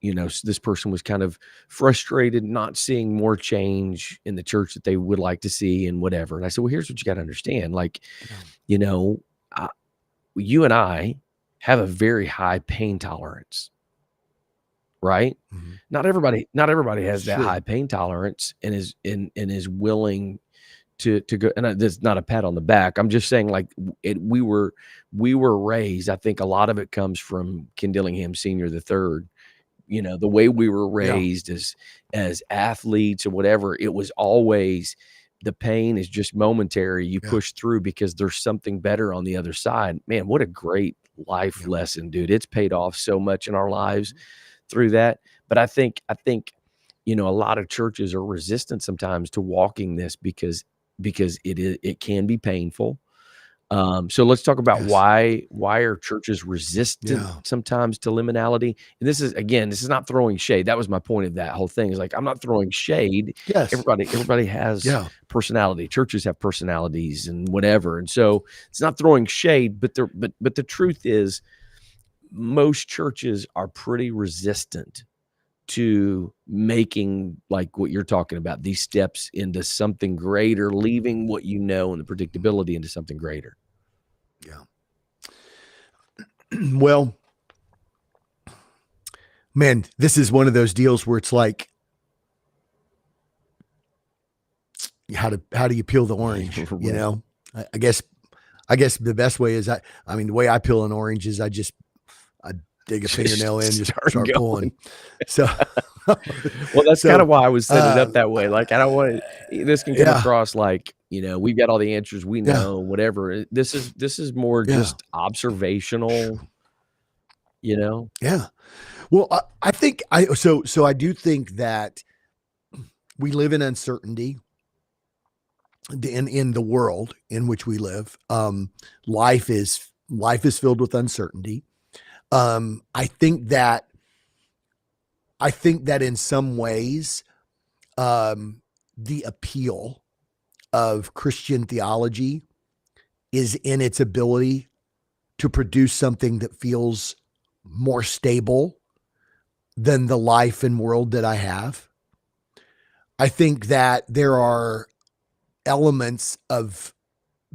this person was kind of frustrated not seeing more change in the church that they would like to see and whatever. And I said, "Well, here's what you gotta understand, like, Yeah. you know, I you and I have a very high pain tolerance, right? Mhm. Not everybody has that high Sure. pain tolerance and is willing to go." And that's not a pat on the back. I'm just saying, like, we were raised, I think a lot of it comes from Ken Dillingham Senior the third. The way we were Yeah. raised as athletes or whatever, it was always the pain is just momentary. You Yeah. push through because there's something better on the other side. Man, what a great life Yeah. lesson, dude. It's paid off so much in our lives. through that. But I think, a lot of churches are resistant sometimes to walking this because it can be painful. So let's talk about Yes. why are churches resistant Yeah. sometimes to liminality? And this is not throwing shade. That was my point of that whole thing, is like, I'm not throwing shade. Yes. Everybody has Yeah. personality. Churches have personalities and whatever. And so it's not throwing shade, but the truth is most churches are pretty resistant to making, like what you're talking about, these steps into something greater, leaving what you know and the predictability into something greater. Yeah. Well, man, this is one of those deals where it's like, how do you peel the orange? You Right. know, I guess the best way is I mean, the way I peel an orange is I dig a fingernail in, just start pulling. going. So, Well, that's kinda so, why I was setting it up um, that way. Like, I don't want this can come yeah, across like, we've got all the answers, we yeah, know, whatever. This is more yeah, just observational, you know? yeah. Well, I think so I do think that we live in uncertainty in the world in which we live. Life is filled with uncertainty. Um, I think that I think that in some ways, the appeal of Christian theology is in its ability to produce something that feels more stable than the life and world that I have. I think that there are elements of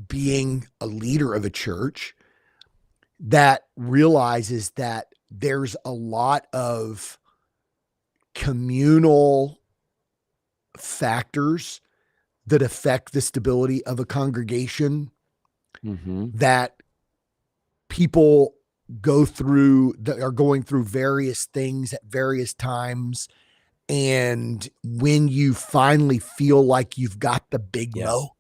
being a leader of a church that realizes that there's a lot of communal factors that affect the stability of a congregation, Mhm. that people that are going through various things at various times. And when you finally feel like you've got the big Yeah. mo,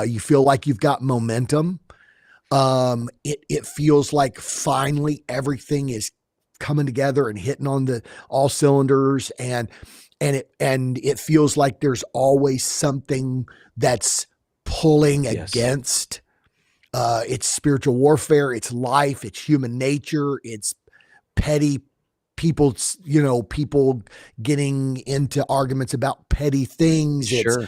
you feel like you've got momentum. It feels like finally everything is coming together and hitting on the all cylinders, and it feels like there's always something that's pulling Yes. against. It's spiritual warfare, it's life, it's human nature, it's petty people getting into arguments about petty things. It's Sure.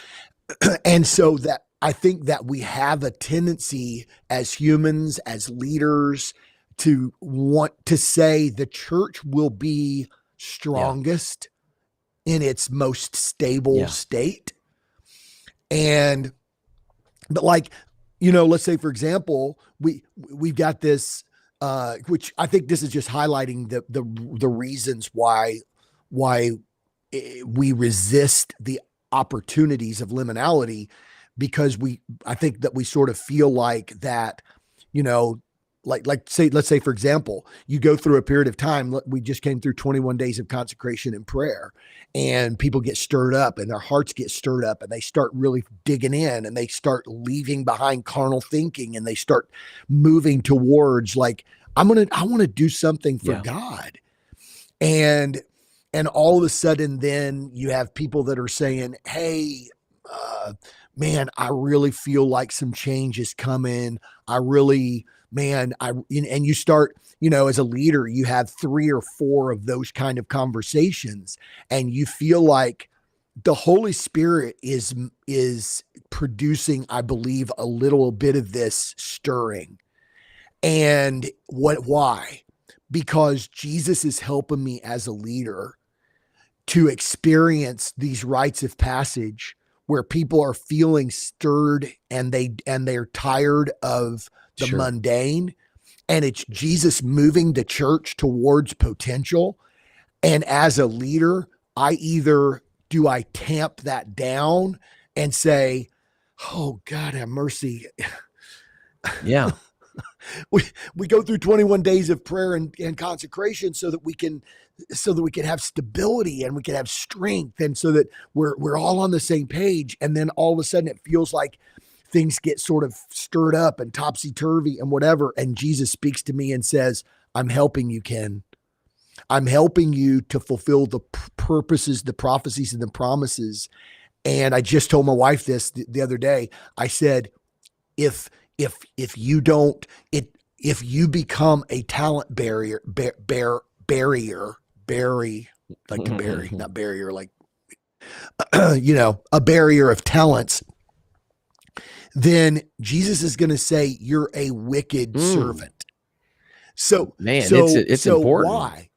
and so that I think that we have a tendency as humans, as leaders, to want to say the church will be Yeah. strongest in its most stable Yeah. state. And but like, let's say for example, we've got this, which I think this is just highlighting the reasons why we resist the opportunities of liminality, because I think that we sort of feel like that, you know, let's say for example, you go through a period of time. We just came through 21 days of consecration and prayer, and people get stirred up and their hearts get stirred up and they start really digging in and they start leaving behind carnal thinking and they start moving towards like, I want to do something for Yeah. God. And all of a sudden then you have people that are saying, hey, man, I really feel like some change is coming. I really, man, and you start, as a leader, you have 3 or 4 of those kind of conversations, and you feel like the Holy Spirit is producing, I believe, a little bit of this stirring. And why? Because Jesus is helping me as a leader to experience these rites of passage where people are feeling stirred and they're tired of the Sure. mundane, and it's Jesus moving the church towards potential. And as a leader, I tamp that down and say, oh God have mercy. Yeah. We go through 21 days of prayer and consecration so that we can have stability and we can have strength, and so that we're all on the same page. And then all of a sudden it feels like things get sort of stirred up and topsy-turvy and whatever, and Jesus speaks to me and says, I'm helping you, Ken. I'm helping you to fulfill the purposes, the prophecies, and the promises. And I just told my wife this the other day. I said, if you don't it if you become a talent barrier, like to bury, not barrier, like a barrier of talents, then Jesus is going to say you're a wicked servant. So Man, so it's so important. why?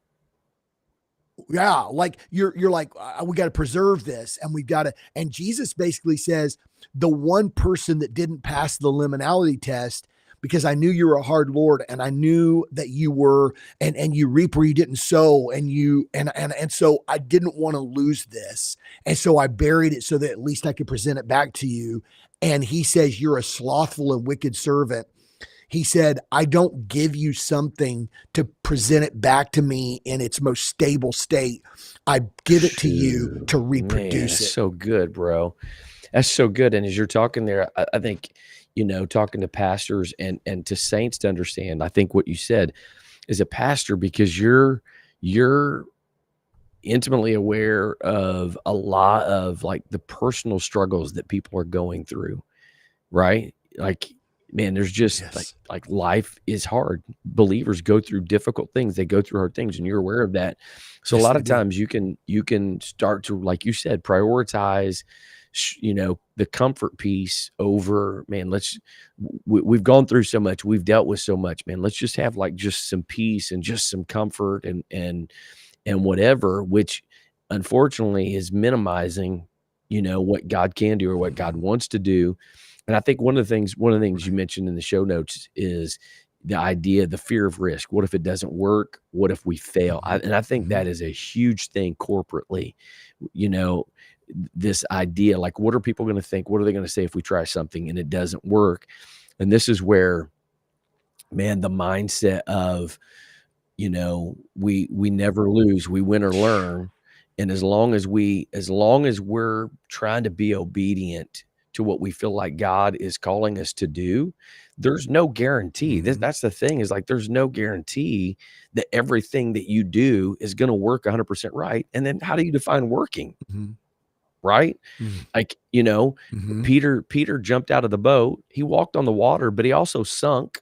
Yeah, like you're like, we got to preserve this, and we got to. And Jesus basically says, the one person that didn't pass the liminality test, because I knew you were a hard Lord, and I knew that you were, and you reap where you didn't sow, and you and so I didn't want to lose this, and so I buried it so that at least I could present it back to you. And he says, you're a slothful and wicked servant. He said, I don't give you something to present it back to me in its most stable state. I give it to you Shoot, to man, reproduce that's it. so good, bro. That's so good. And as you're talking there, I think, talking to pastors and to saints to understand, I think what you said is a pastor, because you're intimately aware of a lot of like the personal struggles that people are going through, right? Like, man, there's just Yes. like life is hard. Believers go through difficult things. They go through hard things, and you're aware of that. So a Yes, lot they of do. times you can start to, like you said, prioritize, the comfort piece over, man, we've gone through so much, we've dealt with so much, man. Let's just have like just some peace and just some comfort and whatever, which unfortunately is minimizing, what God can do or what God Mhm. wants to do. And I think one of the things you Right. mentioned in the show notes is the idea, the fear of risk. What if it doesn't work? What if we fail? Hmm. And I think Hmm. that is a huge thing corporately. You know, this idea, like, what are people going to think? What are they going to say if we try something and it doesn't work? And this is where, man, the mindset of, we never lose, we win or learn. And as long as we're trying to be obedient to what we feel like God is calling us to do, there's no guarantee. Hmm. That's the thing, is like there's no guarantee that everything that you do is going to work 100% right. And then how do you define working, Hmm. right? Hmm. Like, Hmm. Peter jumped out of the boat, he walked on the water, but he also sunk.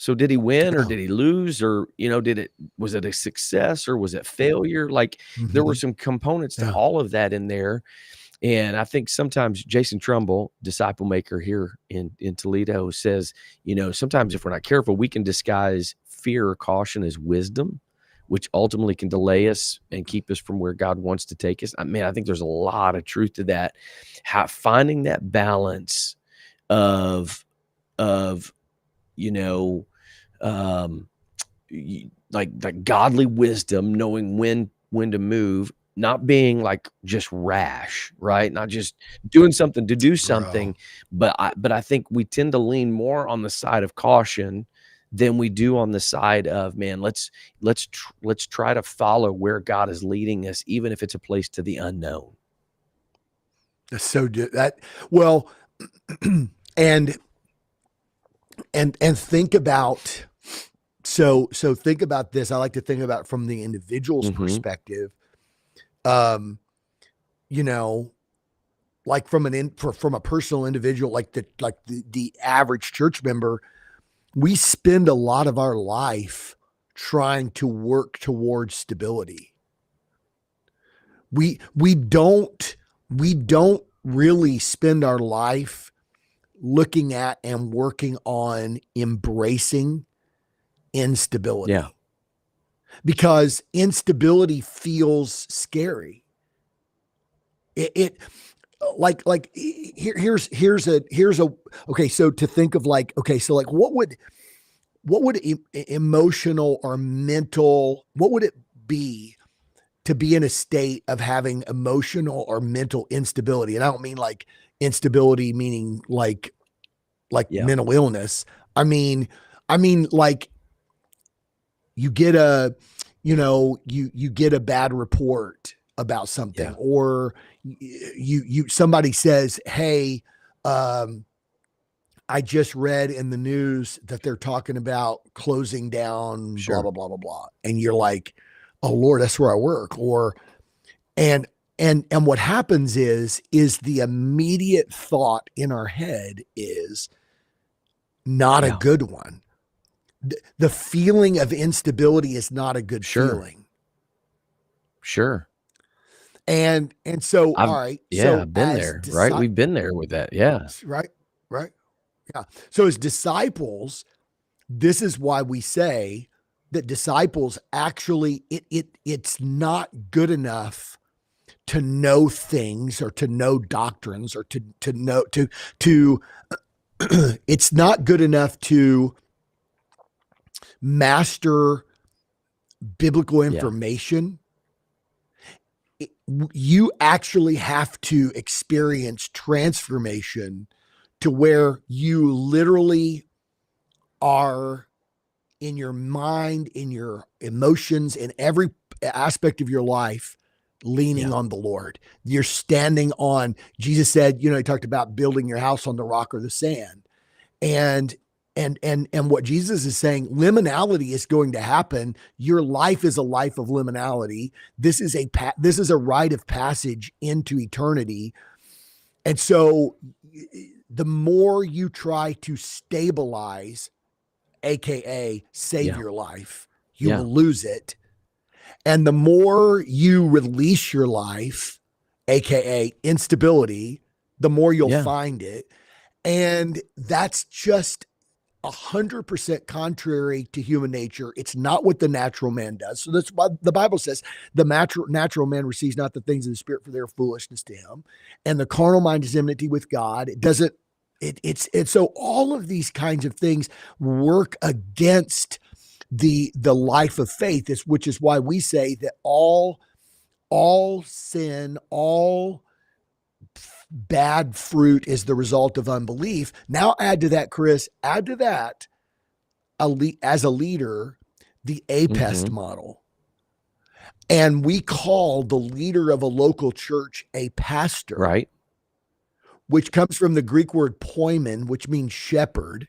So did he win or Yeah. did he lose, or, was it a success or was it failure? Like, there were Hmm. some components to Yeah. all of that in there. And I think sometimes Jason Trumbull, disciple maker here in Toledo, says, sometimes if we're not careful, we can disguise fear or caution as wisdom, which ultimately can delay us and keep us from where God wants to take us. I mean, I think there's a lot of truth to that. How finding that balance of of you know um like godly wisdom, knowing when to move, not being like just rash, right? Not just doing something to do Bro. something, but I think we tend to lean more on the side of caution than we do on the side of, man, let's try to follow where God is leading us, even if it's a place to the unknown. That's so good. That well, and and think about, so think about this. I like to think about from the individual's Mhm. perspective. Um, you know, like from a personal individual, like the average church member, we spend a lot of our life trying to work towards stability. We don't really spend our life looking at and working on embracing Yeah. instability, because instability feels scary. It here's a okay. So to think of, like, okay, so like what would emotional or mental, what would it be to be in a state of having emotional or mental instability? And I don't mean like instability meaning like Yeah. mental illness. I mean, I mean, like, you get a you get a bad report about something, Yeah. or you somebody says, hey, um I just read in the news that they're talking about closing down blah Sure. blah blah blah blah, and you're like, oh Lord, that's where I work. Or and and what happens is the immediate thought in our head is not a Yeah. good one. The feeling of instability is not a good Sure. feeling. Sure. And so, I've all right, yeah, so I've been as there, right? We've been there with that. Yeah. right, right, yeah. So as disciples, this is why we say that disciples actually it's not good enough to know things or to know doctrines or to know to it's not good enough to master biblical Yeah. information. You actually have to experience transformation to where you literally are in your mind, in your emotions, in every aspect of your life, leaning Yeah. on the Lord. You're standing on, Jesus said, he talked about building your house on the rock or the sand. And and what Jesus is saying, liminality is going to happen. Your life is a life of liminality. This is a rite of passage into eternity. And so the more you try to stabilize, aka save Yeah. your life, you Yeah. will lose it. And the more you release your life, aka instability, the more you'll Yeah. find it. And that's just 100% contrary to human nature. It's not what the natural man does. So that's why the Bible says the natural man receives not the things of the spirit, for their foolishness to him. And the carnal mind is enmity with God. It doesn't, it's so all of these kinds of things work against the life of faith, is which is why we say that all sin, all bad fruit is the result of unbelief. Now add to that, Chris, add to that as a leader, the APEST Mhm. model. And we call the leader of a local church a pastor, Right. which comes from the Greek word poimen, which means shepherd.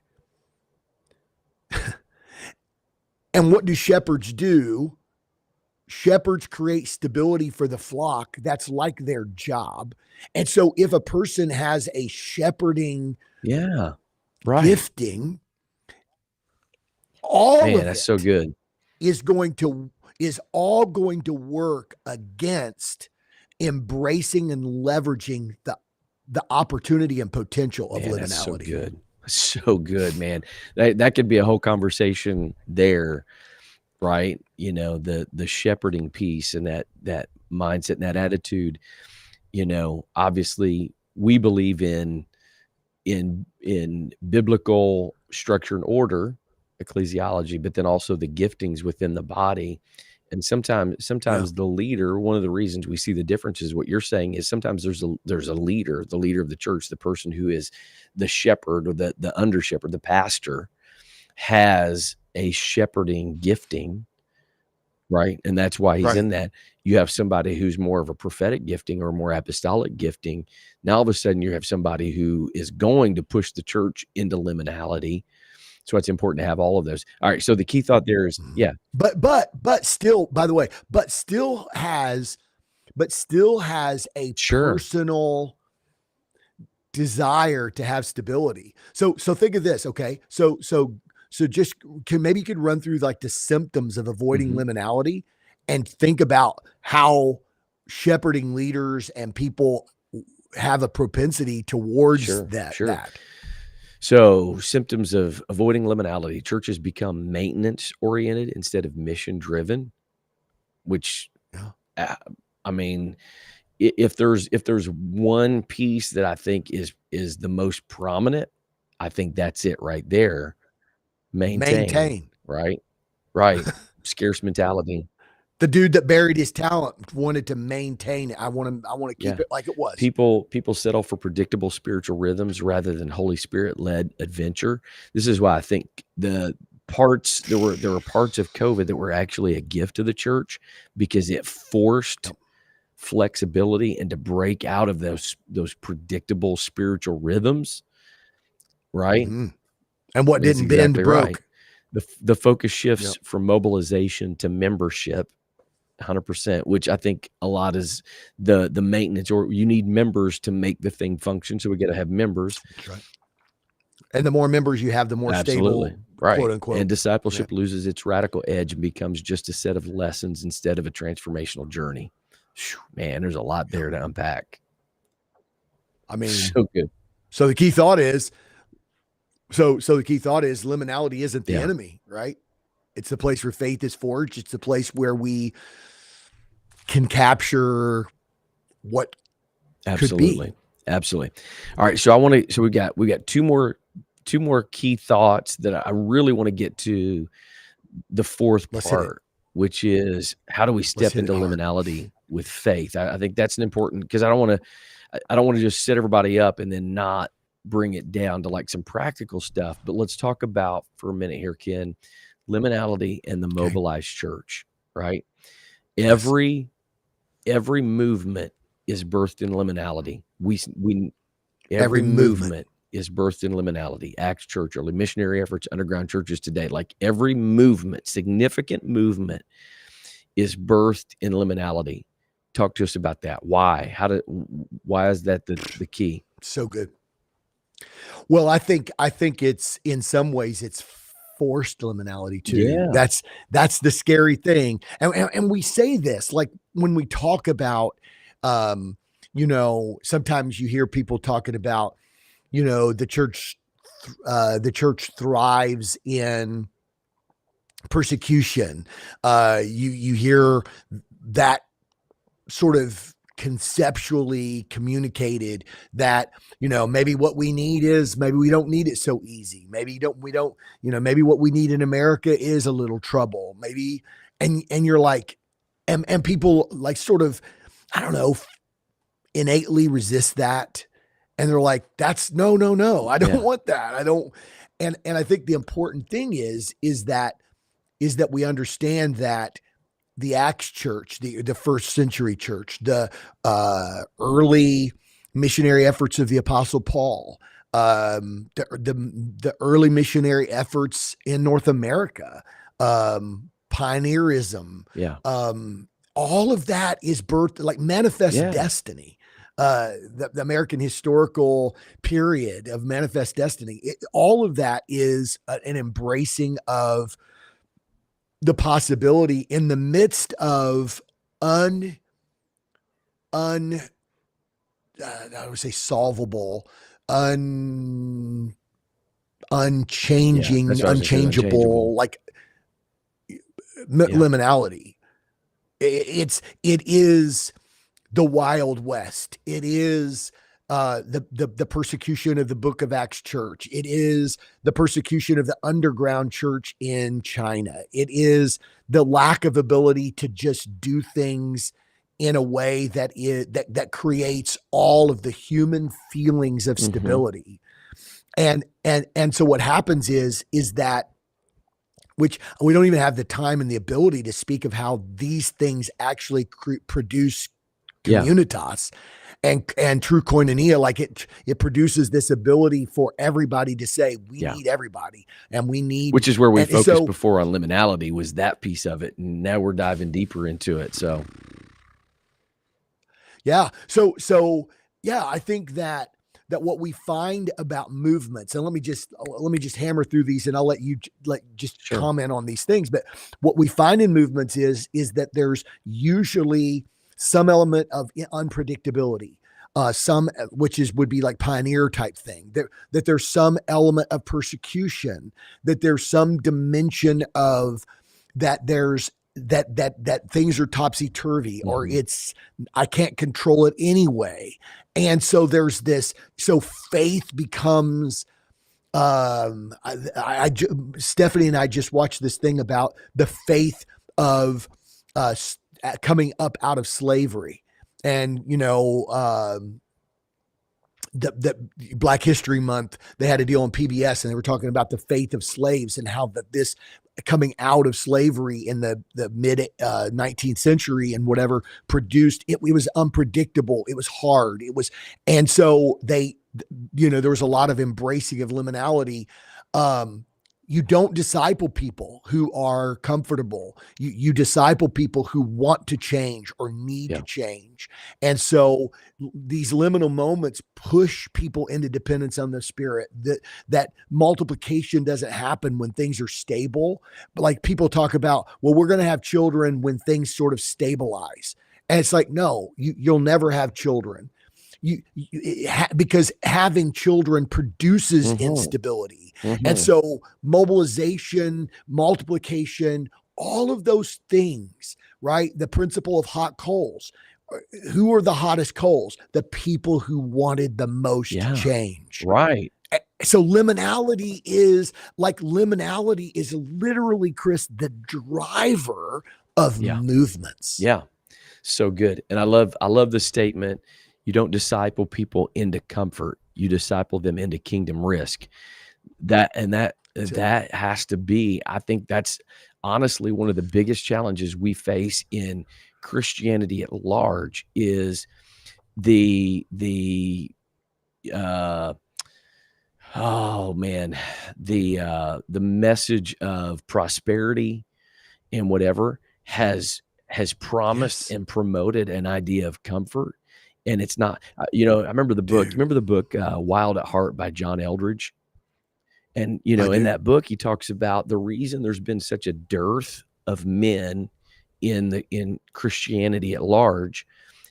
And what do shepherds do? Shepherds create stability for the flock. That's like their job. And so if a person has a shepherding Yeah. Right. gifting, all Man, of that's so it good. is going to is all going to work against embracing and leveraging the opportunity and potential of Man, that's so liminality. good. So good, man. That could be a whole conversation there, right? The shepherding piece and that mindset and that attitude, obviously we believe in biblical structure and order, ecclesiology, but then also the giftings within the body. And Yeah. sometimes the leader, one of the reasons we see the difference is what you're saying is sometimes there's a leader, the leader of the church, the person who is the shepherd or the under shepherd, the pastor has a shepherding gifting, right? And that's why he's Right. in that. You have somebody who's more of a prophetic gifting or more apostolic gifting. Now all of a sudden you have somebody who is going to push the church into liminality. So it's important to have all of those. All right. So the key thought there is, Mhm. yeah, But still, by the way, but still has a sure. personal desire to have stability. So think of this, okay? So just maybe you could run through like the symptoms of avoiding Mhm. liminality and think about how shepherding leaders and people have a propensity towards Sure, sure. that. So, symptoms of avoiding liminality. Churches become maintenance oriented instead of mission driven, which, Yeah. uh, I mean, if there's one piece that I think is the most prominent, I think that's it right there. Maintain, Maintain. right? Right. Scarce mentality. The dude that buried his talent wanted to maintain it. I want to keep Yeah. it like it was. People settle for predictable spiritual rhythms rather than Holy Spirit-led adventure. This is why I think there were parts of COVID that were actually a gift to the church because it forced Yep. flexibility and to break out of those predictable spiritual rhythms, right? Mm-hmm. And what That's didn't bend exactly right. broke. The focus shifts Yep. from mobilization to membership, 100%, which I think a lot is the maintenance, or you need members to make the thing function. So we got to have members. That's right. And the more members you have, the more Absolutely. stable, Right. quote unquote. And Yeah. discipleship loses its radical edge and becomes just a set of lessons instead of a transformational journey. Whew, man, there's a lot there to unpack. I mean, So good. so the key thought is, liminality isn't the Yeah. enemy, right? It's the place where faith is forged. It's the place where we can capture what Absolutely. could be. Absolutely. All right. So we got two more key thoughts that I really want to get to the fourth Let's hit it. part, which is how do we step hit into it hard. liminality with faith? I think that's an important, because I don't want to just set everybody up and then not bring it down to like some practical stuff. But let's talk about for a minute here, Ken, liminality and the mobilized church, right? Yes. Every movement is birthed in liminality. Every movement is birthed in liminality. Acts Church, early missionary efforts, underground churches today, like every movement, significant movement, is birthed in liminality. Talk to us about that. Why? Why is that the key? So good. Well, I think it's, in some ways, it's forced liminality too. Yeah. That's the scary thing. And we say this, like when we talk about, sometimes you hear people talking about, the church thrives in persecution. You hear that sort of conceptually communicated, that maybe what we need is, maybe we don't need it so easy, maybe maybe what we need in America is a little trouble, maybe, and you're like, and people like sort of, I don't know, innately resist that, and they're like, that's no, I don't want that, I don't. And I think the important thing is that we understand that the Acts church, the first century church, the early missionary efforts of the Apostle Paul, the early missionary efforts in North America, pioneerism, all of that is birthed, like manifest destiny. The American historical period of manifest destiny, all of that is an embracing of the possibility in the midst of I would say solvable, unchanging, unchangeable, like liminality. It is the Wild West. It is the persecution of the Book of Acts church. It is the persecution of the underground church in China. It is the lack of ability to just do things in a way that creates all of the human feelings of stability. And so what happens is that, which we don't even have the time and the ability to speak of how these things actually produce communitas and true koinonia. Like it produces this ability for everybody to say, we need everybody, and we need, which is where we focused before on liminality, was that piece of it. And now we're diving deeper into it. So I think that what we find about movements, and let me just hammer through these, and I'll let you comment on these things. But what we find in movements is that there's usually some element of unpredictability, would be like pioneer type thing, that there's some element of persecution, that there's some dimension of that there's that things are topsy-turvy, or I can't control it anyway. And so there's this, so faith becomes, Stephanie and I just watched this thing about the faith of coming up out of slavery. And, the Black History Month, they had a deal on PBS, and they were talking about the faith of slaves and how this coming out of slavery in the mid 19th century and whatever produced, it was unpredictable. It was hard. And so there was a lot of embracing of liminality. you don't disciple people who are comfortable. You disciple people who want to change or need Yeah. to change. And so these liminal moments push people into dependence on the Spirit. That multiplication doesn't happen when things are stable. But like people talk about, well, we're going to have children when things sort of stabilize. And it's like, no, you'll never have children. Because having children produces Mm-hmm. instability. And Mm-hmm. so mobilization, multiplication, all of those things, right? The principle of hot coals. Who are the hottest coals? The people who wanted the most Yeah. change. Right. So liminality is literally, Chris, the driver of Yeah. movements. Yeah. So good. And I love the statement, you don't disciple people into comfort, you disciple them into kingdom risk. That has to be, I think that's honestly one of the biggest challenges we face in Christianity at large is the uh oh man, the message of prosperity and whatever has promised Yes, and promoted an idea of comfort, and it's not, I remember the book. You dude, remember the book, Wild at Heart by John Eldridge? And, I in do. that book, he talks about the reason there's been such a dearth of men in Christianity at large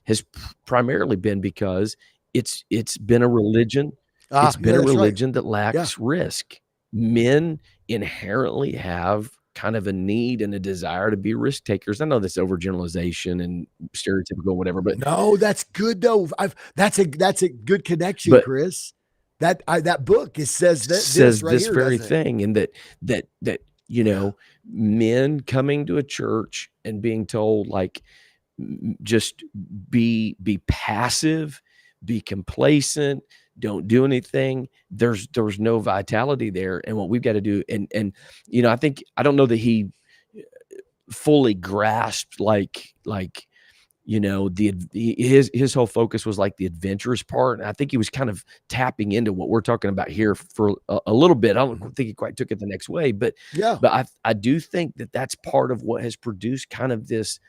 has primarily been because it's been a religion it's Yeah, been a that's right. religion that Yeah. lacks risk. Men inherently have kind of a need and a desire to be risk takers. I know that's overgeneralization and stereotypical, whatever, No, that's good though. That's a good connection, but Chris. That book it says that this says right this here, very doesn't it? thing, and that Yeah. men coming to a church and being told, like, just be passive, be complacent, don't do anything. There's no vitality there, and what we've got to do, and I don't know that he fully grasped, like his whole focus was like the adventurous part, and I think he was kind of tapping into what we're talking about here for a little bit. I don't Mhm. think he quite took it the next way, but Yeah. I do think that that's part of what has produced kind of this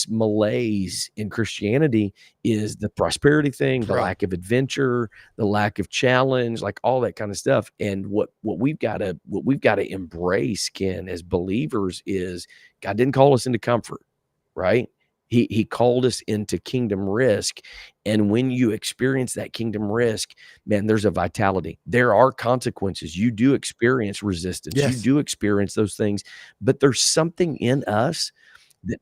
malaise in Christianity is the prosperity thing, the Yeah. lack of adventure, the lack of challenge, like all that kind of stuff. And what we've got to embrace, Ken, as believers is God didn't call us into comfort, right? He called us into kingdom risk. And when you experience that kingdom risk, man, there's a vitality. There are consequences. You do experience resistance. You Yes. do experience those things, but there's something in us that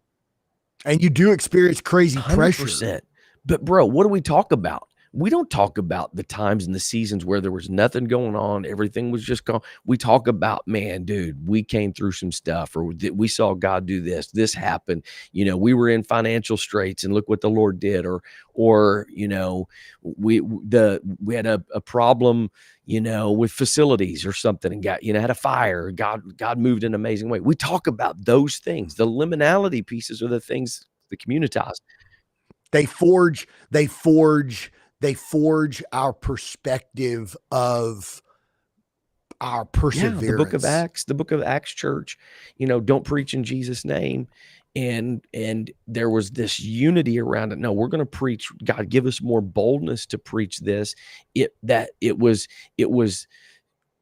And you do experience crazy pressure. 100%. But bro, what do we talk about? We don't talk about the times and the seasons where there was nothing going on, everything was just gone. We talk about, man, dude, we came through some stuff, or we saw God do this. This happened. We were in financial straits, and look what the Lord did. Or we had a problem, with facilities or something, and had a fire. God moved in an amazing way. We talk about those things. The liminality pieces are the things, the communitas. They forge, they forge, they forge our perspective of our Yeah, perseverance. The book of Acts church, don't preach in Jesus' name. And there was this unity around it. No, we're going to preach. God, give us more boldness to preach this. It was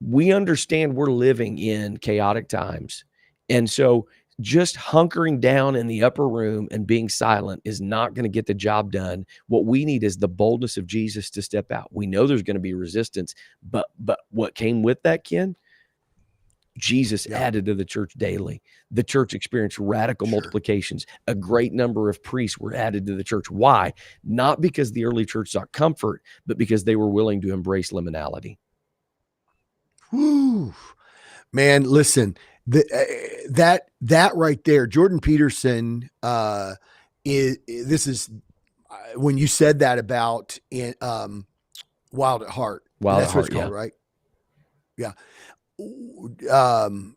we understand we're living in chaotic times. And so just hunkering down in the upper room and being silent is not going to get the job done. What we need is the boldness of Jesus to step out. We know there's going to be resistance, but what came with that, Ken? Jesus Yeah, added to the church daily. The church experienced radical sure. multiplications. A great number of priests were added to the church. Why? Not because the early church sought comfort, but because they were willing to embrace liminality. Woo. Man, listen, that right there, Jordan Peterson, is this is when you said that about in Wild at Heart. Wild at That's what it's heart, called, yeah. right? Yeah. Um,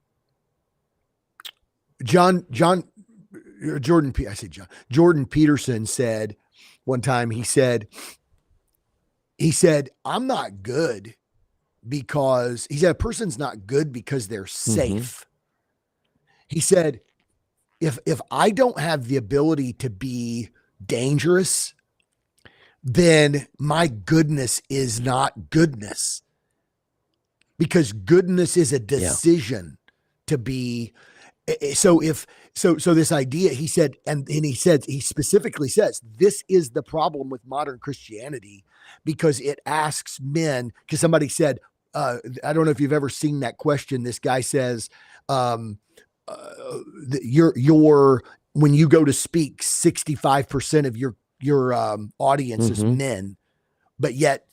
John Jordan P. I say John Jordan Peterson said one time. He said, I'm not good because he said a person's not good because they're Mm-hmm. safe. He said, if I don't have the ability to be dangerous, then my goodness is not goodness, because goodness is a decision to be. So this idea, he said, and he specifically says, this is the problem with modern Christianity, because it asks men, because somebody said, I don't know if you've ever seen that question. This guy says, um, your when you go to speak, 65% of your audience is Mm-hmm. men, but yet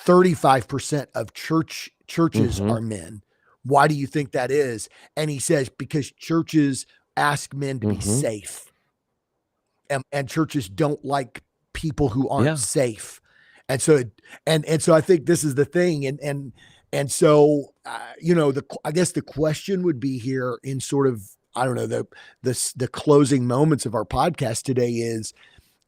35% of churches Mm-hmm. are men. Why do you think that is? And he says, because churches ask men to be Mm-hmm. safe, and churches don't like people who aren't safe. And so I think this is the thing. And so I guess the question would be here in sort of, I don't know, the closing moments of our podcast today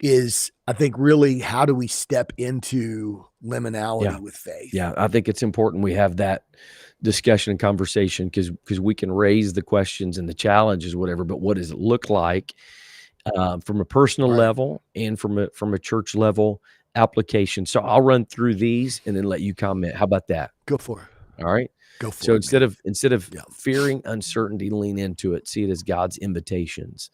is I think really, how do we step into liminality with faith? Yeah, I think it's important we have that discussion and conversation, because we can raise the questions and the challenges, whatever, but what does it look like from a personal level and from a church level application? So I'll run through these and then let you comment. How about that? Go for it. All right. Go for So it. instead of fearing uncertainty, lean into it. See it as God's invitations,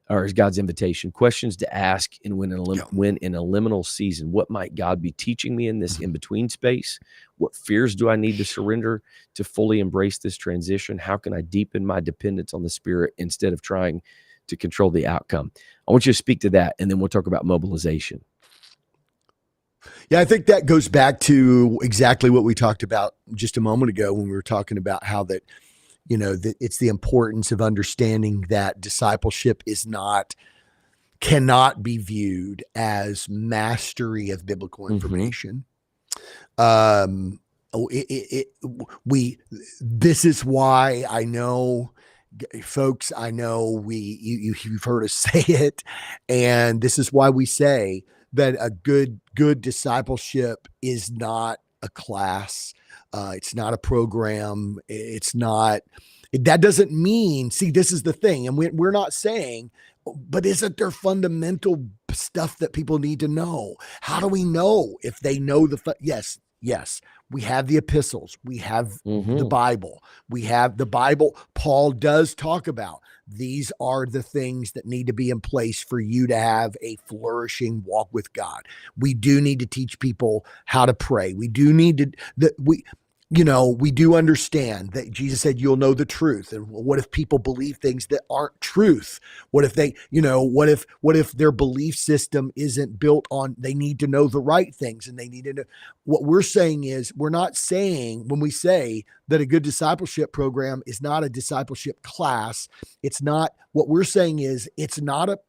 or as God's invitation. Questions to ask in when in a liminal season. What might God be teaching me in this in-between space? What fears do I need to surrender to fully embrace this transition? How can I deepen my dependence on the Spirit instead of trying to control the outcome? I want you to speak to that, and then we'll talk about mobilization. Yeah, I think that goes back to exactly what we talked about just a moment ago when we were talking about how that, that it's the importance of understanding that discipleship cannot be viewed as mastery of biblical information. This is why I know, folks, you've heard us say it, and this is why we say that a good discipleship is not a class. It's not a program. It's not. That doesn't mean. See, this is the thing, and we're not saying. But isn't there fundamental stuff that people need to know? How do we know if they know yes. We have the epistles. We have the Bible. We have the Bible. Paul does talk about these are the things that need to be in place for you to have a flourishing walk with God. We do need to teach people how to pray. We do need to, we do understand that Jesus said, you'll know the truth. And what if people believe things that aren't truth? What if they, what if their belief system isn't built on, they need to know the right things, and they need to know. What we're saying is, we're not saying, when we say that a good discipleship program is not a discipleship class, it's not, what we're saying is, it's not a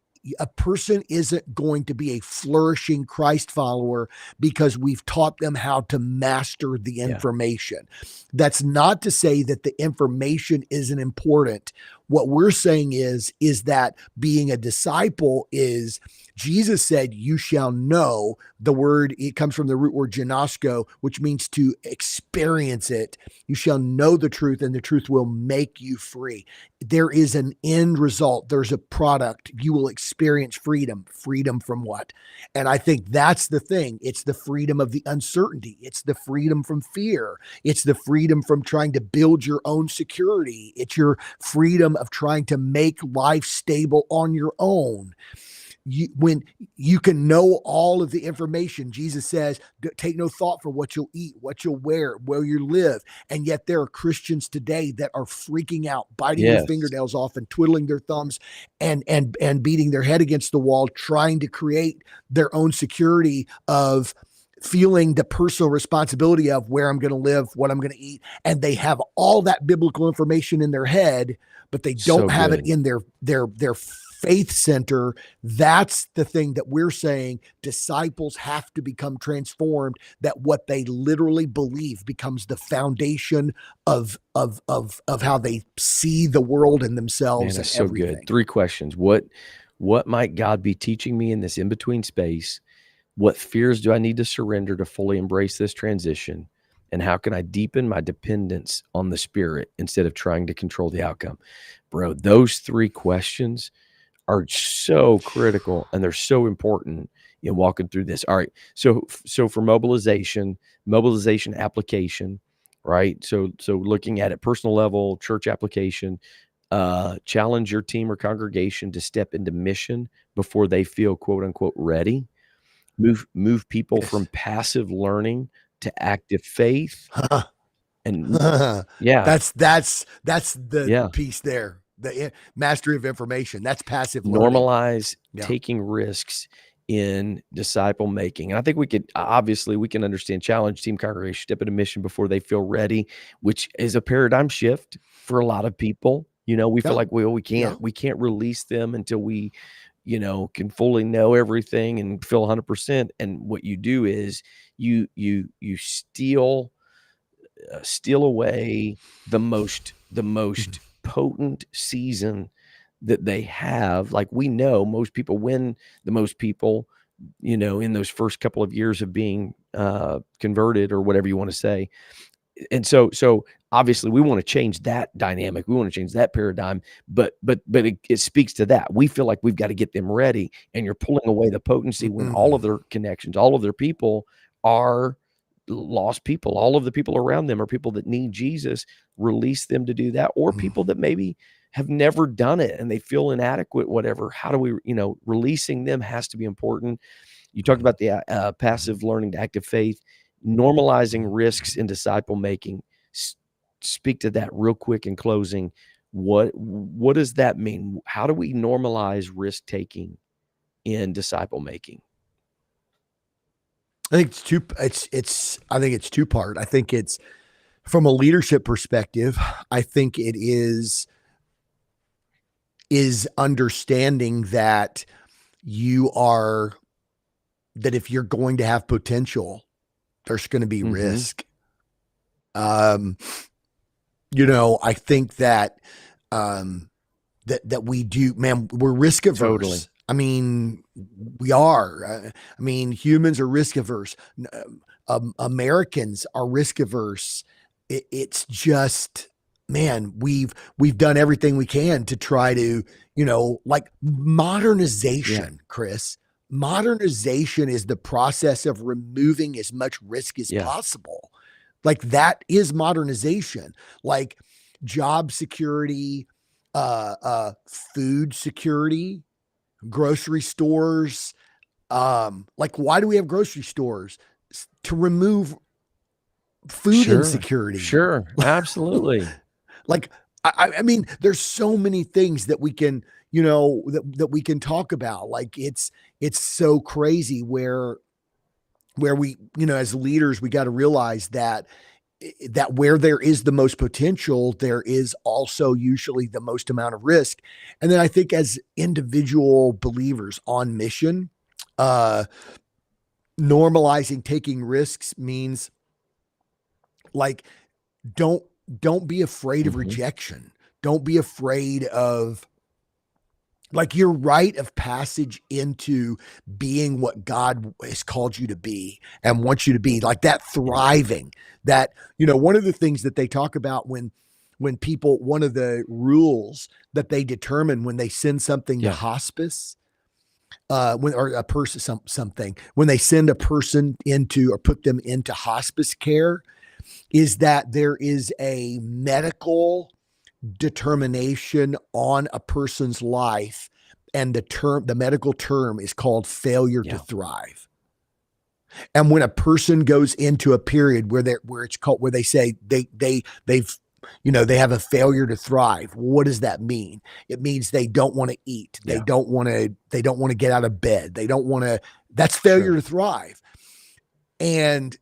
person isn't going to be a flourishing Christ follower because we've taught them how to master the information. That's not to say that the information isn't important. What we're saying is that being a disciple is, Jesus said, you shall know. The word, it comes from the root word ginosko, which means to experience it. You shall know the truth, and the truth will make you free. There is an end result. There's a product. You will experience freedom. Freedom from what? And I think that's the thing. It's the freedom of the uncertainty. It's the freedom from fear. It's the freedom from trying to build your own security. It's your freedom of trying to make life stable on your own. When you can know all of the information, Jesus says, take no thought for what you'll eat, what you'll wear, where you live. And yet there are Christians today that are freaking out, biting their fingernails off and twiddling their thumbs and beating their head against the wall, trying to create their own security of feeling the personal responsibility of where I'm going to live, what I'm going to eat. And they have all that biblical information in their head, but they don't have it in their faith center. That's the thing that we're saying. Disciples have to become transformed, that what they literally believe becomes the foundation of how they see the world and themselves. Man, that's so good. 3 questions. What might God be teaching me in this in-between space? What fears do I need to surrender to fully embrace this transition? And how can I deepen my dependence on the Spirit instead of trying to control the outcome? Bro, those 3 questions are so critical and they're so important in walking through this. All right. So for mobilization application, right? So looking at it personal level, church application, challenge your team or congregation to step into mission before they feel quote unquote ready. Move people from Yes. passive learning to active faith. And yeah, That's the yeah. piece there. The mastery of information. That's passive learning. Normalize Yeah. taking risks in disciple making. And I think we could obviously we can understand challenge team congregation step into mission before they feel ready, which is a paradigm shift for a lot of people. You know, we feel Yeah. like we Yeah. can't release them until we, can fully know everything and feel 100%. And what you do is you steal away the most potent season that they have. Like, we know most people win the most people, in those first couple of years of being converted or whatever you want to say. And so obviously we want to change that dynamic. We want to change that paradigm, but it speaks to that. We feel like we've got to get them ready, and you're pulling away the potency when all of their connections, all of their people are lost people. All of the people around them are people that need Jesus. Release them to do that, or people that maybe have never done it and they feel inadequate, whatever. How do we, releasing them has to be important. You talked about the passive learning to active faith, normalizing risks in disciple making. Speak to that real quick in closing. What does that mean? How do we normalize risk taking in disciple making? I think it's two part. I think it's from a leadership perspective. I think it is understanding that that if you're going to have potential, there's going to be risk. I think that that we do, man, we're risk averse. Totally. I mean, we are. I mean, humans are risk averse. Americans are risk averse. It's just, man, we've done everything we can to try to, like modernization, Chris. Modernization is the process of removing as much risk as possible. Like, that is modernization. Like job security, food security, grocery stores. Like, why do we have grocery stores? To remove food insecurity. Sure. Absolutely. Like, I mean, there's so many things that we can, that we can talk about. Like, it's so crazy where we, as leaders, we got to realize that where there is the most potential, there is also usually the most amount of risk. And then I think as individual believers on mission, normalizing taking risks means, like, don't be afraid of rejection. Don't be afraid of, like, your rite of passage into being what God has called you to be and wants you to be, like that thriving. That, one of the things that they talk about when people, one of the rules that they determine when they send something to hospice, when they send a person into, or put them into hospice care, is that there is a medical determination on a person's life, and the medical term is called failure to thrive. And when a person goes into a period where they say they've they have a failure to thrive, what does that mean? It means they don't want to eat. They don't want to get out of bed. They don't want to, that's failure to thrive. And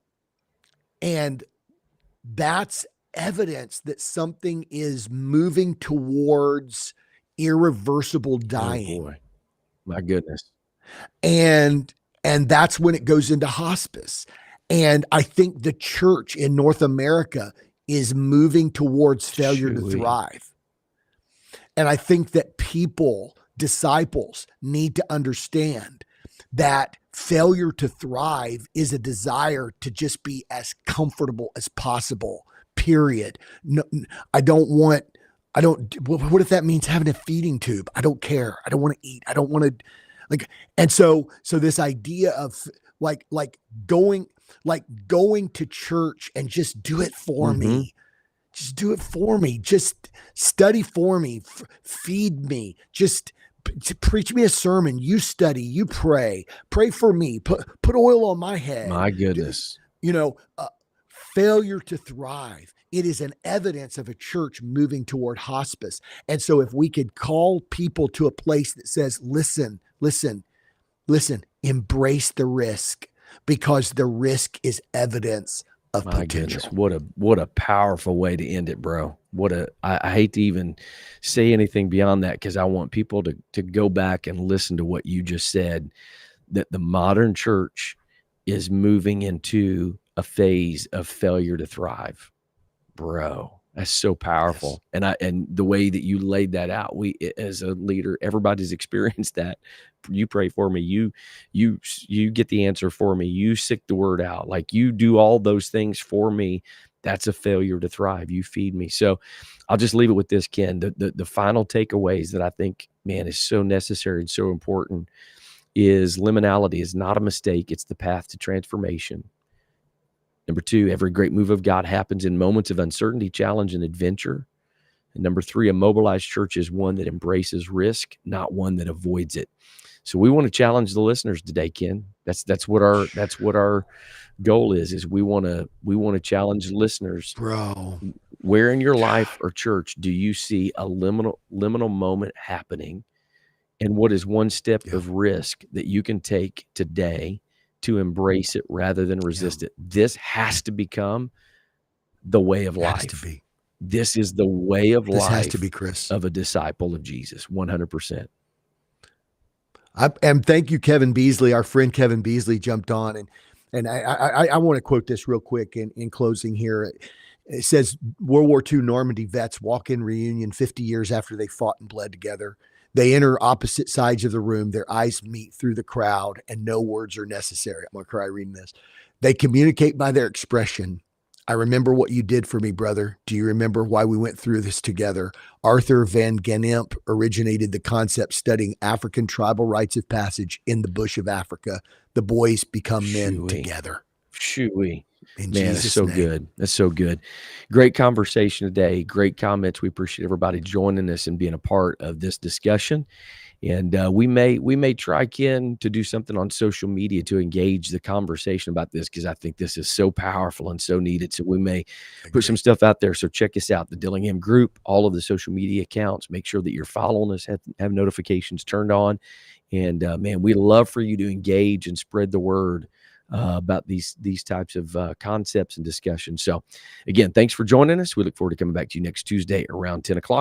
that's evidence that something is moving towards irreversible dying. Oh boy. My goodness. And that's when it goes into hospice. And I think the church in North America is moving towards failure to thrive. And I think that disciples need to understand that failure to thrive is a desire to just be as comfortable as possible, period. No, I don't want, I don't, what if that means having a feeding tube? I don't care. I don't want to eat. I don't want to, like, and so this idea of like going, like going to church and just do it for Mhm. me. Just do it for me. Just study for me. Feed me. Just preach me a sermon. You study. You pray. Pray for me. Put oil on my head. My goodness. You know, failure to thrive. It is an evidence of a church moving toward hospice. And so, if we could call people to a place that says, "Listen, listen, listen. Embrace the risk, because the risk is evidence of My goodness, potential." what a powerful way to end it, bro. I hate to even say anything beyond that because I want people to go back and listen to what you just said, that the modern church is moving into a phase of failure to thrive. Bro, that's so Yes. powerful, and the way that you laid that out, as a leader, everybody's experienced that. You pray for me, you get the answer for me, you sick the word out, like, you do all those things for me. That's a failure to thrive. You feed me. So, I'll just leave it with this, Ken. The final takeaways that I think, man, is so necessary and so important is liminality is not a mistake, it's the path to transformation. Number 2, every great move of God happens in moments of uncertainty, challenge, and adventure. And number 3, a mobilized church is one that embraces risk, not one that avoids it. So we want to challenge the listeners today, Ken. That's what our goal is we want to challenge listeners. Bro. Where in your life God. or church do you see a liminal moment happening? And what is one step Yeah. of risk that you can take today to embrace it rather than Yeah. resist it? This has to become the way of Has to life. be. This is the way of This has to life be, Chris. of a disciple of Jesus, 100%. And thank you, Kevin Beasley. Our friend Kevin Beasley jumped on, and I want to quote this real quick in closing here. It says World War II Normandy vets walk in reunion 50 years after they fought and bled together. They enter opposite sides of the room. Their eyes meet through the crowd, and no words are necessary. I'm gonna cry reading this. They communicate by their expression. I remember what you did for me, brother. Do you remember why we went through this together? Arthur van Gennep originated the concept studying African tribal rites of passage in the bush of Africa. The boys become men Shooey. together. Shooey. In Man, that's Jesus' so name. good. That's so good. Great conversation today. Great comments. We appreciate everybody joining us and being a part of this discussion. And we may try, Ken, to do something on social media to engage the conversation about this because I think this is so powerful and so needed. So we may put some Agree. stuff out there. So check us out, the Dillingham Group, all of the social media accounts. Make sure that you're following us, have notifications turned on. And man, we love for you to engage and spread the word about these types of concepts and discussions. So again, thanks for joining us. We look forward to coming back to you next Tuesday around 10 o'clock.